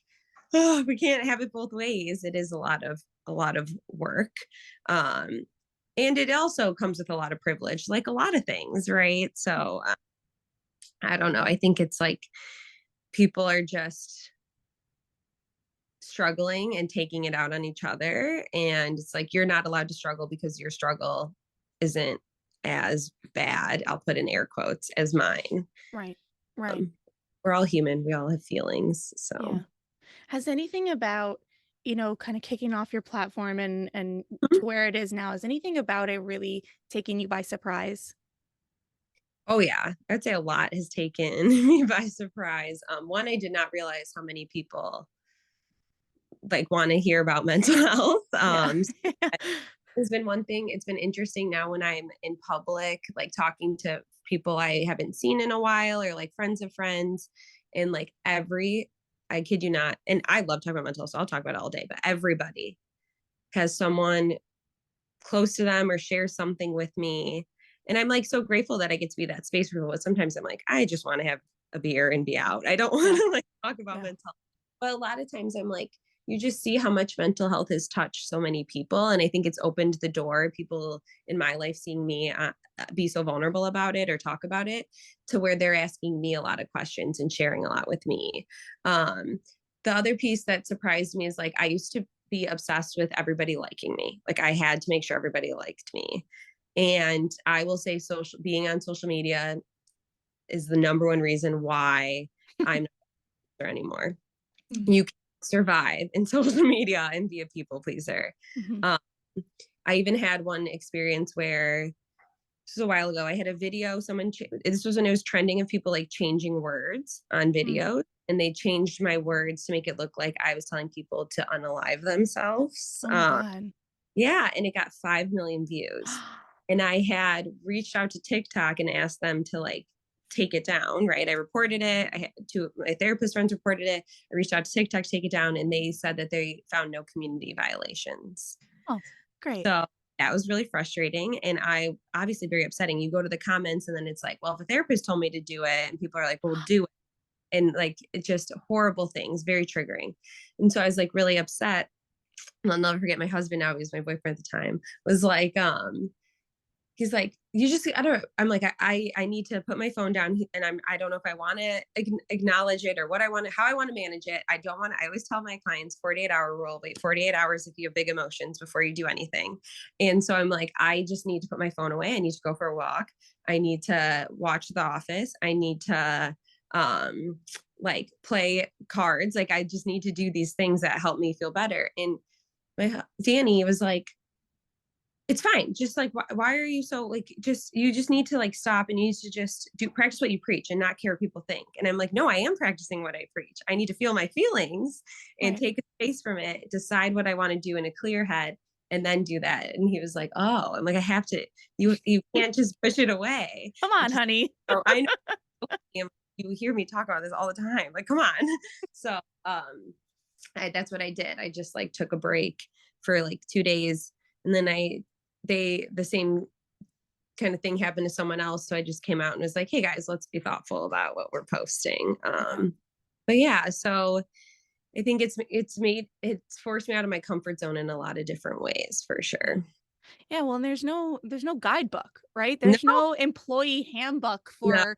oh, we can't have it both ways. It is a lot of work. And it also comes with a lot of privilege, like a lot of things, right? So I don't know. I think it's like people are just struggling and taking it out on each other. And it's like, you're not allowed to struggle because your struggle isn't as bad, I'll put in air quotes, as mine. Right. We're all human. We all have feelings. So yeah. Has anything about, kind of kicking off your platform and to where it is now, has anything about it really taken you by surprise? Oh yeah, I'd say a lot has taken me by surprise. One, I did not realize how many people like want to hear about mental health. Yeah. Has been one thing. It's been interesting now when I'm in public, like talking to people I haven't seen in a while or like friends of friends. And like I kid you not, and I love talking about mental health, so I'll talk about it all day, but everybody has someone close to them or share something with me. And I'm like so grateful that I get to be that space for people. But sometimes I'm like, I just want to have a beer and be out. I don't want to like talk about mental health. But a lot of times I'm like, you just see how much mental health has touched so many people. And I think it's opened the door, people in my life seeing me be so vulnerable about it or talk about it, to where they're asking me a lot of questions and sharing a lot with me. The other piece that surprised me is like, I used to be obsessed with everybody liking me. Like I had to make sure everybody liked me. And I will say being on social media is the number one reason why I'm not there anymore. You can't survive in social media and be a people pleaser. I even had one experience where, this was a while ago, I had a video, this was when it was trending of people like changing words on videos, and they changed my words to make it look like I was telling people to unalive themselves. Oh my God. Yeah, and it got 5 million views. And I had reached out to TikTok and asked them to like take it down, right? I reported it. I had my therapist friends reported it. I reached out to TikTok to take it down, and they said that they found no community violations. Oh, great. So that was really frustrating. And I obviously very upsetting. You go to the comments and then it's like, well, if a therapist told me to do it, and people are like, well, do it. And like, it's just horrible things, very triggering. And so I was like really upset. And I'll never forget, my husband, now he was my boyfriend at the time, was like, he's like, I'm like, I need to put my phone down, and I don't know if I want to acknowledge it or how I want to manage it. I always tell my clients 48-hour rule, wait 48 hours if you have big emotions before you do anything. And so I'm like, I just need to put my phone away. I need to go for a walk. I need to watch The Office. I need to, like play cards. Like I just need to do these things that help me feel better. And Danny was like, it's fine. Just like, why are you so like, you just need to like stop, and you need to just practice what you preach and not care what people think. And I'm like, no, I am practicing what I preach. I need to feel my feelings and take a space from it, decide what I want to do in a clear head, and then do that. And he was like, oh, I'm like, I have to, you can't just push it away. Come on, honey. Oh, I know. You hear me talk about this all the time. Like, come on. So, that's what I did. I just like took a break for like 2 days, and then the same kind of thing happened to someone else. So I just came out and was like, hey guys, let's be thoughtful about what we're posting. But yeah, so I think it's forced me out of my comfort zone in a lot of different ways, for sure. Yeah, well, and there's no guidebook, right? There's no employee handbook for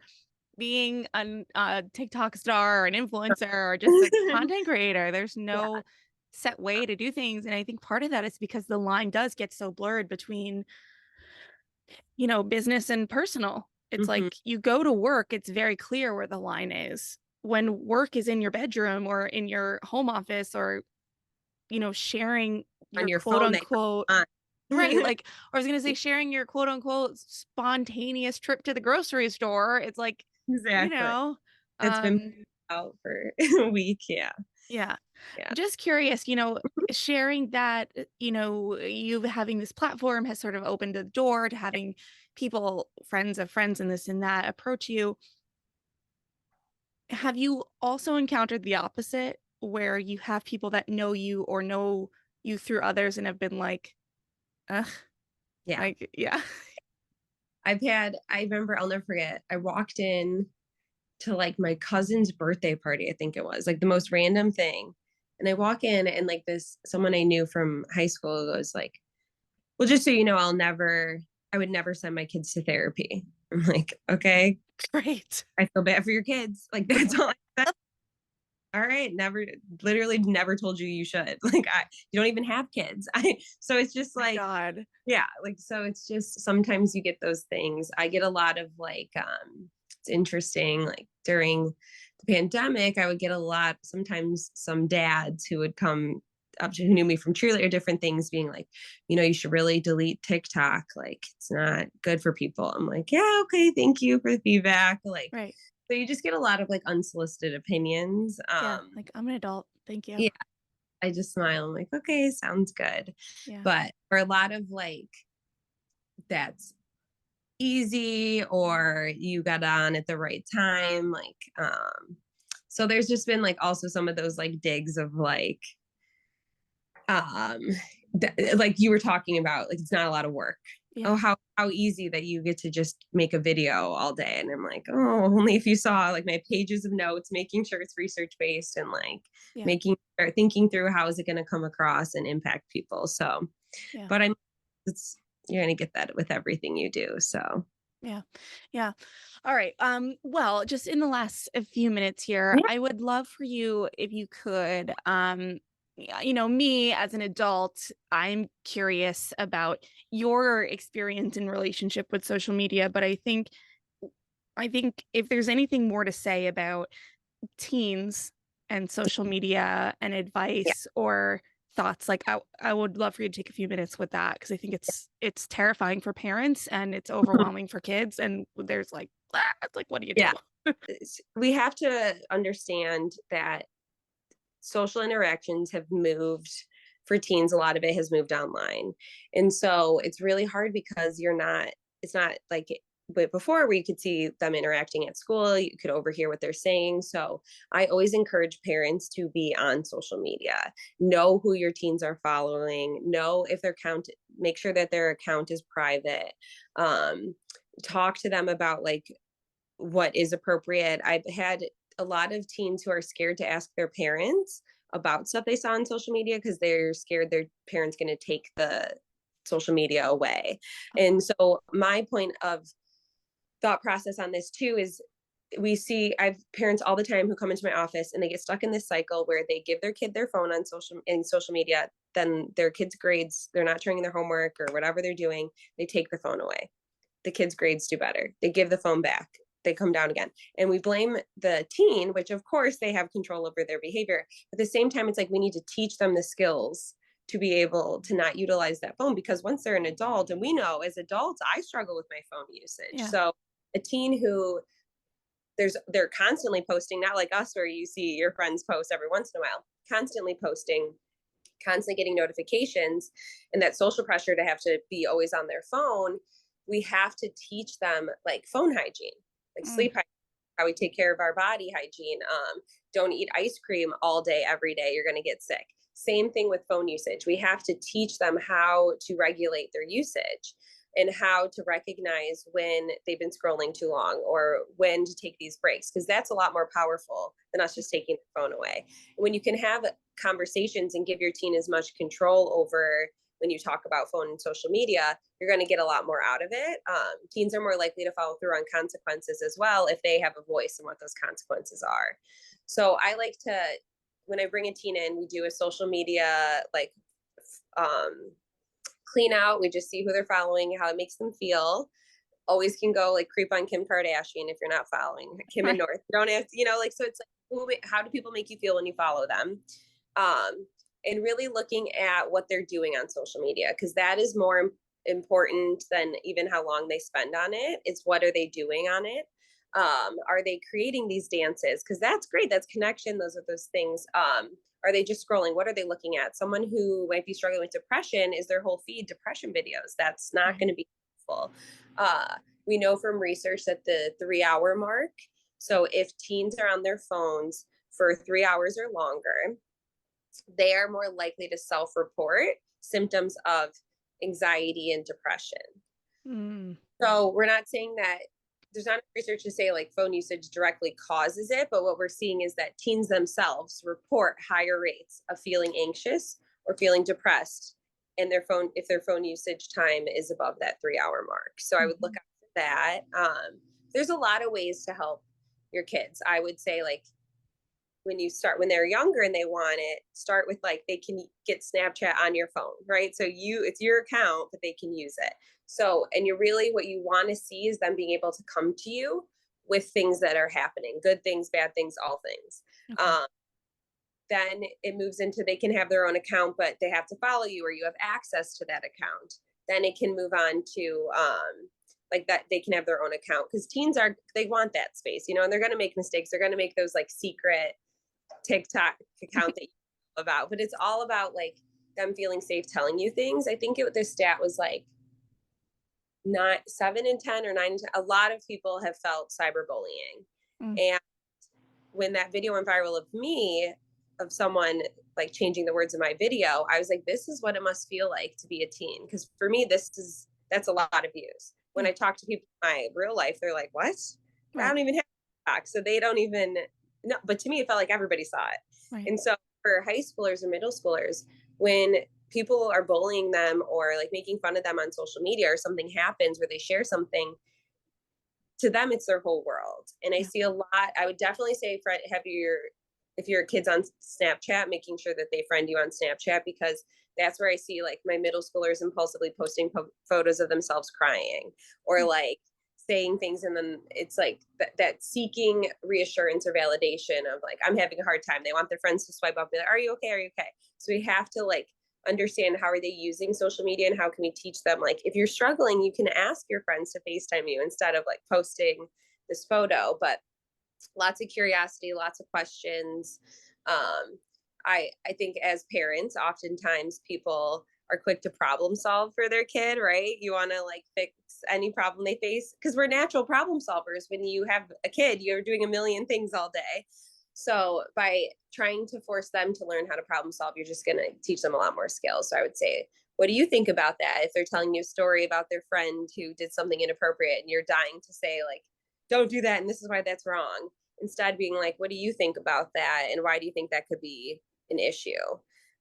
being a TikTok star or an influencer or just a content creator. There's no set way to do things. And I think part of that is because the line does get so blurred between, business and personal. It's like you go to work, it's very clear where the line is. When work is in your bedroom or in your home office, or, sharing your quote unquote, right? Like, I was going to say, sharing your quote unquote spontaneous trip to the grocery store. It's like, exactly. It's been out for a week. Yeah. Yeah. Just curious, sharing that, you having this platform has sort of opened the door to having people, friends of friends and this and that, approach you. Have you also encountered the opposite, where you have people that know you or know you through others and have been like, ugh? Yeah. Like, yeah. I remember, I'll never forget, I walked in to like my cousin's birthday party. I think it was like the most random thing. And I walk in, and like someone I knew from high school was like, well, just so you know, I would never send my kids to therapy. I'm like, okay, great. I feel bad for your kids. Like, that's all I said. All right. Literally never told you should. Like, you don't even have kids. So it's just like, God. Yeah. Like, so it's just, sometimes you get those things. I get a lot of like, it's interesting. Like during the pandemic, I would get sometimes some dads who would come up to, who knew me from cheerleader, different things, being like, you should really delete TikTok. Like, it's not good for people. I'm like, yeah, okay. Thank you for the feedback. Like, right. So you just get a lot of like unsolicited opinions. Yeah, like, I'm an adult. Thank you. Yeah. I just smile. I'm like, okay, sounds good. Yeah. But for a lot of like, that's easy, or you got on at the right time. Like, so there's just been like also some of those like digs of like, um, like you were talking about, like, it's not a lot of work. Yeah. Oh, how easy that you get to just make a video all day. And I'm like, oh, only if you saw like my pages of notes, making sure it's research based, and like Yeah. thinking through how is it going to come across and impact people. So, Yeah. but you're going to get that with everything you do. So Yeah. Yeah. All right. Well, just in the last few minutes here, yeah, I would love for you if you could, me as an adult, I'm curious about your experience in relationship with social media, but I think if there's anything more to say about teens and social media and yeah, advice or thoughts, like I would love for you to take a few minutes with that, because I think it's terrifying for parents and it's overwhelming for kids, and there's like it's like, what do you do? yeah. We have to understand that social interactions have moved for teens. A lot of it has moved online. And so it's really hard because it's not like, but before, where you could see them interacting at school, you could overhear what they're saying. So I always encourage parents to be on social media, know who your teens are following, know if their account, make sure that their account is private. Um, Talk to them about like what is appropriate. I've had a lot of teens who are scared to ask their parents about stuff they saw on social media because they're scared their parents going to take the social media away. And so my point of thought process on this too is, I've parents all the time who come into my office and they get stuck in this cycle where they give their kid their phone on social media, then their kids' grades, they're not turning their homework or whatever they're doing, they take the phone away. The kids' grades do better. They give the phone back. They come down again. And we blame the teen, which of course they have control over their behavior. At the same time, it's like we need to teach them the skills to be able to not utilize that phone, because once they're an adult, and we know as adults, I struggle with my phone usage. Yeah. So a teen who they're constantly posting, not like us where you see your friends post every once in a while, constantly posting, constantly getting notifications, and that social pressure to have to be always on their phone. We have to teach them like phone hygiene, like sleep hygiene, how we take care of our body hygiene. Don't eat ice cream all day, every day. You're going to get sick. Same thing with phone usage. We have to teach them how to regulate their usage and how to recognize when they've been scrolling too long or when to take these breaks, because that's a lot more powerful than us just taking the phone away. When you can have conversations and give your teen as much control over when you talk about phone and social media, you're going to get a lot more out of it. Teens are more likely to follow through on consequences as well if they have a voice in what those consequences are. So I like to, when I bring a teen in, we do a social media like clean out. We just see who they're following, how it makes them feel. Always can go like creep on Kim Kardashian if you're not following Kim and North. You don't have, like, so it's like, how do people make you feel when you follow them? And really looking at what they're doing on social media, because that is more important than even how long they spend on it. It's what are they doing on it? Are they creating these dances? Because that's great. That's connection. Those are those things. Are they just scrolling? What are they looking at? Someone who might be struggling with depression, is their whole feed depression videos? That's not going to be helpful. We know from research that the 3-hour mark, so if teens are on their phones for 3 hours or longer, they are more likely to self-report symptoms of anxiety and depression. So we're not saying that, there's not research to say like phone usage directly causes it, but what we're seeing is that teens themselves report higher rates of feeling anxious or feeling depressed in their phone if their phone usage time is above that 3-hour mark. So I would look out for that. There's a lot of ways to help your kids. I would say, like, when they're younger and they want it, start with like, they can get Snapchat on your phone, right? So it's your account, but they can use it. So, and what you want to see is them being able to come to you with things that are happening, good things, bad things, all things. Okay. Then it moves into, they can have their own account, but they have to follow you or you have access to that account. Then it can move on to, like that, they can have their own account, because teens they want that space, and they're going to make mistakes. They're going to make those like secret TikTok account that about, but it's all about like them feeling safe telling you things. I think the stat was like not 7 in 10 or 9 in 10. A lot of people have felt cyberbullying. Mm. And when that video went viral of me, of someone like changing the words in my video, I was like, this is what it must feel like to be a teen. Because for me, that's a lot of views. When I talk to people in my real life, they're like, what? I Right. don't even have TikTok. So they don't even know. But to me, it felt like everybody saw it. Right. And so for high schoolers or middle schoolers, when people are bullying them or like making fun of them on social media, or something happens where they share something, to them it's their whole world. And I see a lot. I would definitely say if your kids on Snapchat, making sure that they friend you on Snapchat, because that's where I see like my middle schoolers impulsively posting photos of themselves crying, or like saying things, and then it's like that seeking reassurance or validation of like, I'm having a hard time. They want their friends to swipe up and be like, are you okay? Are you okay? So we have to like understand, how are they using social media, and how can we teach them, like, if you're struggling, you can ask your friends to FaceTime you instead of like posting this photo. But lots of curiosity, lots of questions. I think as parents, oftentimes people are quick to problem solve for their kid, right? You want to like fix any problem they face, because we're natural problem solvers. When you have a kid, you're doing a million things all day. So by trying to force them to learn how to problem solve, you're just going to teach them a lot more skills. So I would say, what do you think about that? If they're telling you a story about their friend who did something inappropriate and you're dying to say like, don't do that, and this is why that's wrong, instead being like, what do you think about that? And why do you think that could be an issue?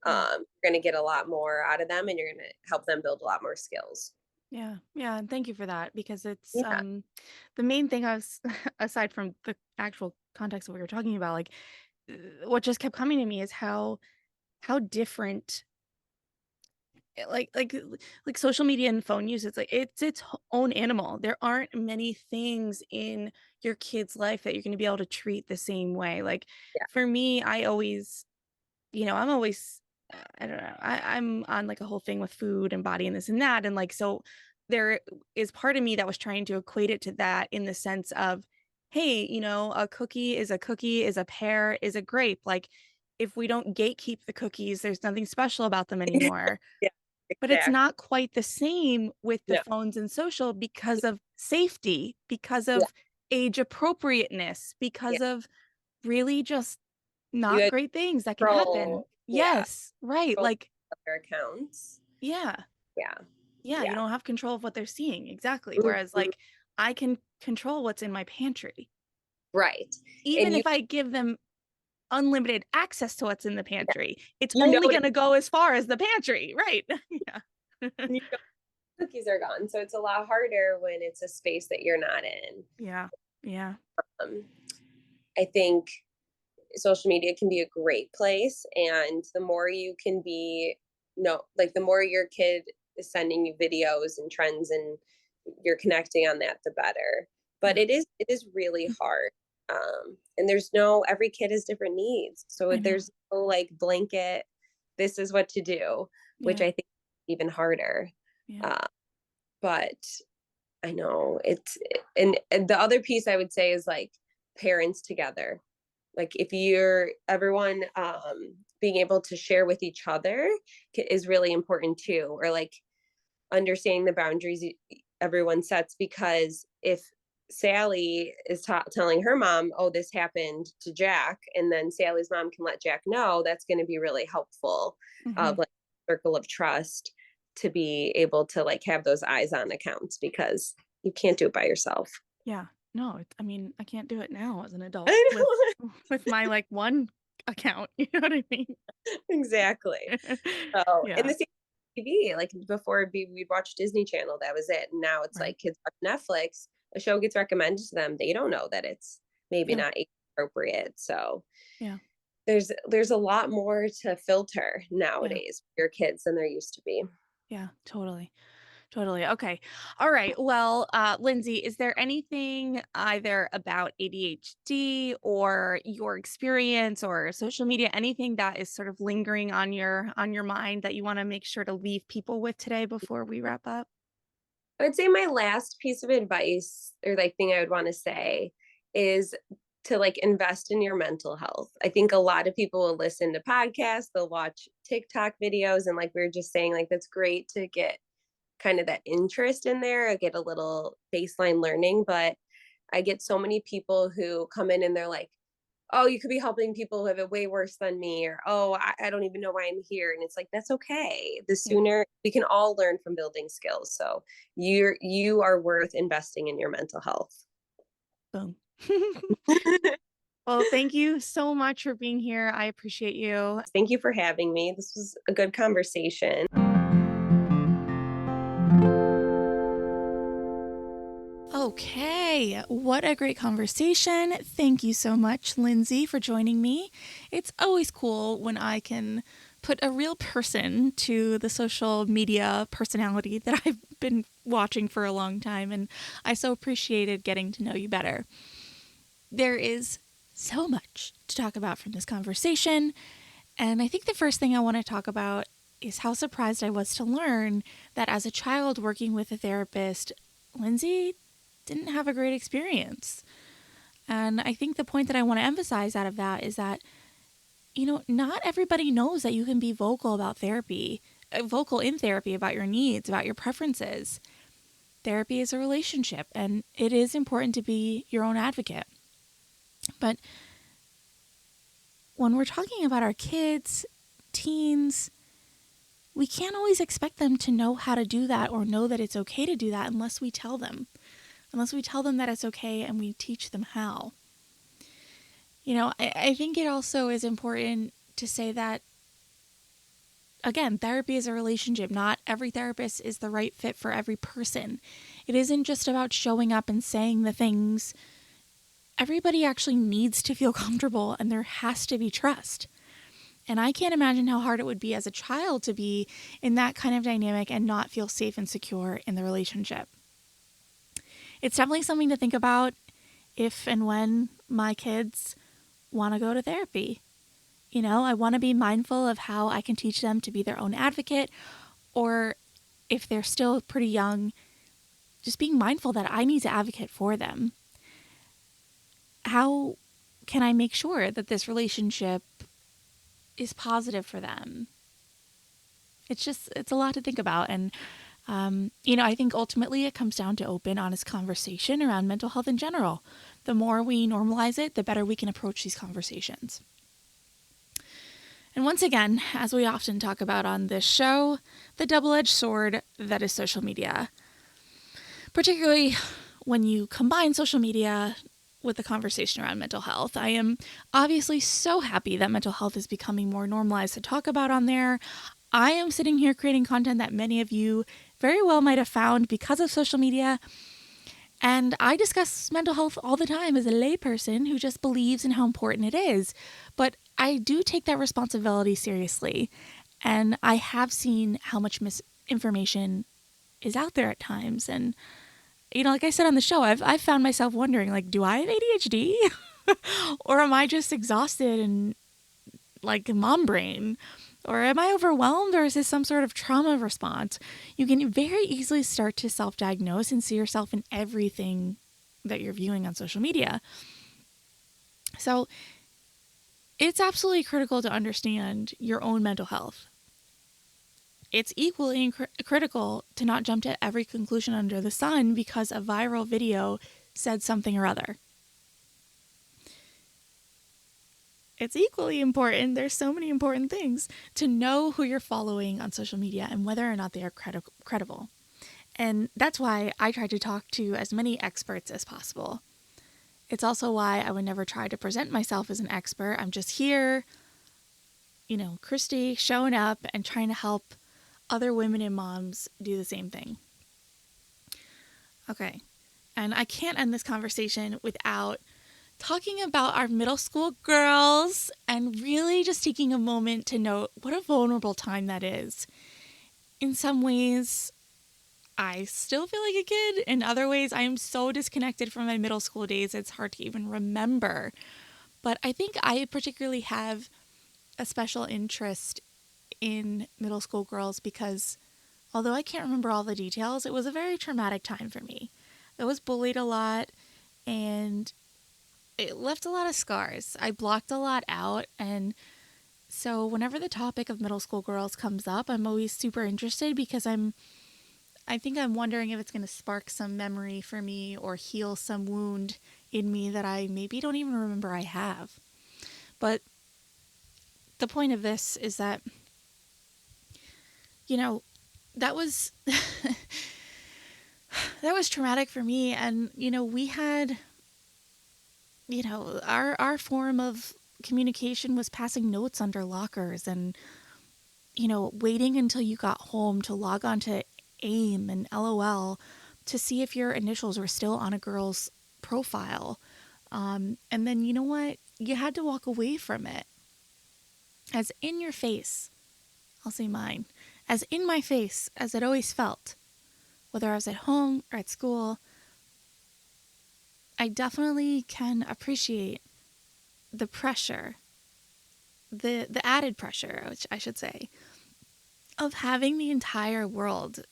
You're going to get a lot more out of them, and you're going to help them build a lot more skills. Yeah. Yeah. And thank you for that, because it's Yeah. the main thing I was aside from the actual context of what you're talking about, like what just kept coming to me is how different like social media and phone use, it's like its own animal. There aren't many things in your kid's life that you're going to be able to treat the same way. Like Yeah. for me, I always, I'm always, I don't know, I'm on like a whole thing with food and body and this and that. And like, so there is part of me that was trying to equate it to that, in the sense of, hey, a cookie is a pear is a grape. Like if we don't gatekeep the cookies, there's nothing special about them anymore. Yeah, But it's exactly. not quite the same with the No. phones and social, because of safety, because Yeah. of age appropriateness, Yeah. because of really just You not had great things that can happen. control. Yeah. Yes, right. Control Like, their accounts. yeah, Yeah. yeah, you Yeah. don't have control of what they're seeing. Exactly. Whereas, Mhm. like, I can control what's in my pantry. Right. Even And if I give them unlimited access to what's in the pantry, it's you know only going to go as far as the pantry. Right. Yeah. you know cookies are gone. So it's a lot harder when it's a space that you're not in. Yeah. Yeah. Um, I think social media can be a great place, and the more you can be, like the more your kid is sending you videos and trends, and you're connecting on that, the better. But Yeah. it is really hard. And every kid has different needs, so I know. there's no like blanket, this is what to do, which Yeah. I think is even harder. Yeah. uh, but I know it's, and the other piece I would say is like parents together. Like if you're everyone, being able to share with each other is really important too, or like understanding the boundaries everyone sets. Because if Sally is telling her mom, oh, this happened to Jack, and then Sally's mom can let Jack know, that's going to be really helpful, Hmm. of like circle of trust, to be able to like have those eyes on accounts, because you can't do it by yourself. Yeah. No, I mean, I can't do it now as an adult I with know. my like one account. You know what I mean? Exactly. So, and Yeah. the same TV, like before we'd watch Disney Channel, that was it. And now it's Right. like kids watch Netflix, a show gets recommended to them, they don't know that it's maybe Yeah. not age appropriate. So Yeah. there's a lot more to filter Yeah. nowadays for your kids than there used to be. Yeah. Totally. Totally. Okay. All right. Well, Lindsay, is there anything either about ADHD or your experience or social media, anything that is sort of lingering on your mind that you want to make sure to leave people with today before we wrap up? I would say my last piece of advice, or like thing I would want to say, is to like invest in your mental health. I think a lot of people will listen to podcasts, they'll watch TikTok videos, and like we were just saying, like that's great to get kind of that interest in there, get a little baseline learning. But I get so many people who come in and they're like, oh, you could be helping people who have it way worse than me, or oh, I don't even know why I'm here. And it's like, that's okay. The Yeah. sooner we can all learn from building skills. So you are worth investing in your mental health. Boom. Well, thank you so much for being here. I appreciate you. Thank you for having me. This was a good conversation. Okay, what a great conversation. Thank you so much, Lindsay, for joining me. It's always cool when I can put a real person to the social media personality that I've been watching for a long time, and I so appreciated getting to know you better. There is so much to talk about from this conversation, and I think the first thing I want to talk about is how surprised I was to learn that as a child working with a therapist, Lindsay didn't have a great experience. And I think the point that I want to emphasize out of that is that, not everybody knows that you can be vocal about therapy, vocal in therapy about your needs, about your preferences. Therapy is a relationship, and it is important to be your own advocate. But when we're talking about our kids, teens, we can't always expect them to know how to do that or know that it's okay to do that unless we tell them that it's okay and we teach them how. I think it also is important to say that, again, therapy is a relationship. Not every therapist is the right fit for every person. It isn't just about showing up and saying the things. Everybody actually needs to feel comfortable, and there has to be trust. And I can't imagine how hard it would be as a child to be in that kind of dynamic and not feel safe and secure in the relationship. It's definitely something to think about if and when my kids want to go to therapy. I want to be mindful of how I can teach them to be their own advocate, or if they're still pretty young, just being mindful that I need to advocate for them. How can I make sure that this relationship is positive for them? It's a lot to think about. And I think ultimately it comes down to open, honest conversation around mental health in general. The more we normalize it, the better we can approach these conversations. And once again, as we often talk about on this show, the double-edged sword that is social media. Particularly when you combine social media with the conversation around mental health. I am obviously so happy that mental health is becoming more normalized to talk about on there. I am sitting here creating content that many of you very well might have found because of social media. And I discuss mental health all the time as a layperson who just believes in how important it is. But I do take that responsibility seriously. And I have seen how much misinformation is out there at times. And, like I said on the show, I've found myself wondering, like, do I have ADHD? Or am I just exhausted and like mom brain? Or am I overwhelmed, or is this some sort of trauma response? You can very easily start to self-diagnose and see yourself in everything that you're viewing on social media. So it's absolutely critical to understand your own mental health. It's equally critical to not jump to every conclusion under the sun because a viral video said something or other. It's equally important, there's so many important things, to know who you're following on social media and whether or not they are credible. And that's why I try to talk to as many experts as possible. It's also why I would never try to present myself as an expert. I'm just here, Christy, showing up and trying to help other women and moms do the same thing. Okay, and I can't end this conversation without talking about our middle school girls and really just taking a moment to note what a vulnerable time that is. In some ways, I still feel like a kid. In other ways, I am so disconnected from my middle school days, it's hard to even remember. But I think I particularly have a special interest in middle school girls because although I can't remember all the details, it was a very traumatic time for me. I was bullied a lot, and it left a lot of scars. I blocked a lot out, and so whenever the topic of middle school girls comes up, I'm always super interested because I think I'm wondering if it's going to spark some memory for me or heal some wound in me that I maybe don't even remember I have. But the point of this is that, that was that was traumatic for me. And, we had, our form of communication was passing notes under lockers and, waiting until you got home to log on to AIM and LOL to see if your initials were still on a girl's profile. And then, you know what? You had to walk away from it. As in your face, I'll say mine, as in my face as it always felt, whether I was at home or at school, I definitely can appreciate the pressure, the added pressure, which I should say, of having the entire world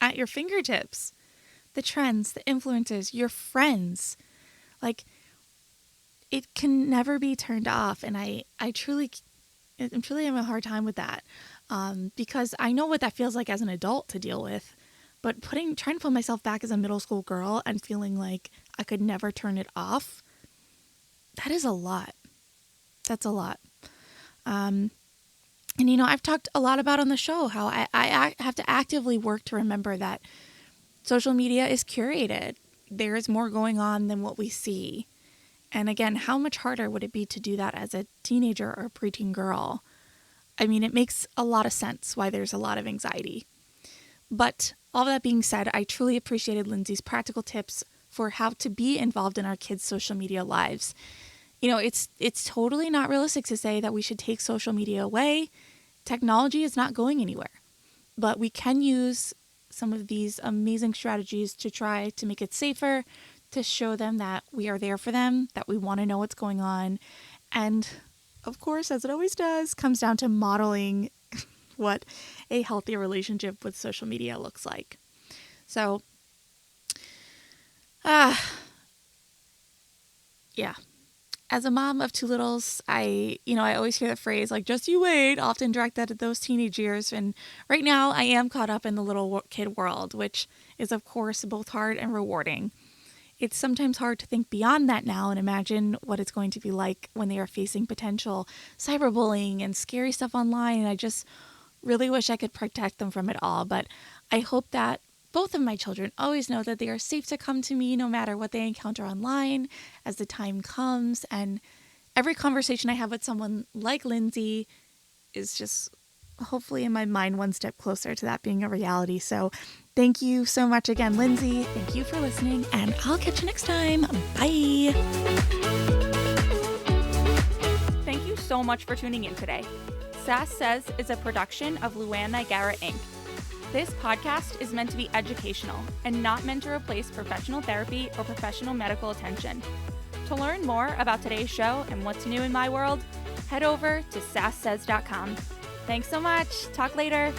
at your fingertips. The trends, the influencers, your friends. Like, it can never be turned off. And I'm truly having a hard time with that. Because I know what that feels like as an adult to deal with. But trying to put myself back as a middle school girl and feeling like I could never turn it off, that is a lot. That's a lot. And, I've talked a lot about on the show how I have to actively work to remember that social media is curated. There is more going on than what we see. And again, how much harder would it be to do that as a teenager or a preteen girl? I mean, it makes a lot of sense why there's a lot of anxiety. But all that being said, I truly appreciated Lindsay's practical tips for how to be involved in our kids' social media lives. It's totally not realistic to say that we should take social media away. Technology is not going anywhere. But we can use some of these amazing strategies to try to make it safer, to show them that we are there for them, that we want to know what's going on. And of course, as it always does, comes down to modeling what a healthy relationship with social media looks like. So, yeah. As a mom of two littles, I always hear the phrase, like, just you wait, often directed at those teenage years. And right now I am caught up in the little kid world, which is, of course, both hard and rewarding. It's sometimes hard to think beyond that now and imagine what it's going to be like when they are facing potential cyberbullying and scary stuff online. And I just really wish I could protect them from it all. But I hope that both of my children always know that they are safe to come to me no matter what they encounter online as the time comes. And every conversation I have with someone like Lindsay is just hopefully in my mind one step closer to that being a reality. So thank you so much again, Lindsay. Thank you for listening, and I'll catch you next time. Bye. Thank you so much for tuning in today. Sass Says is a production of Luann Nigara, Inc. This podcast is meant to be educational and not meant to replace professional therapy or professional medical attention. To learn more about today's show and what's new in my world, head over to sasssays.com. Thanks so much. Talk later.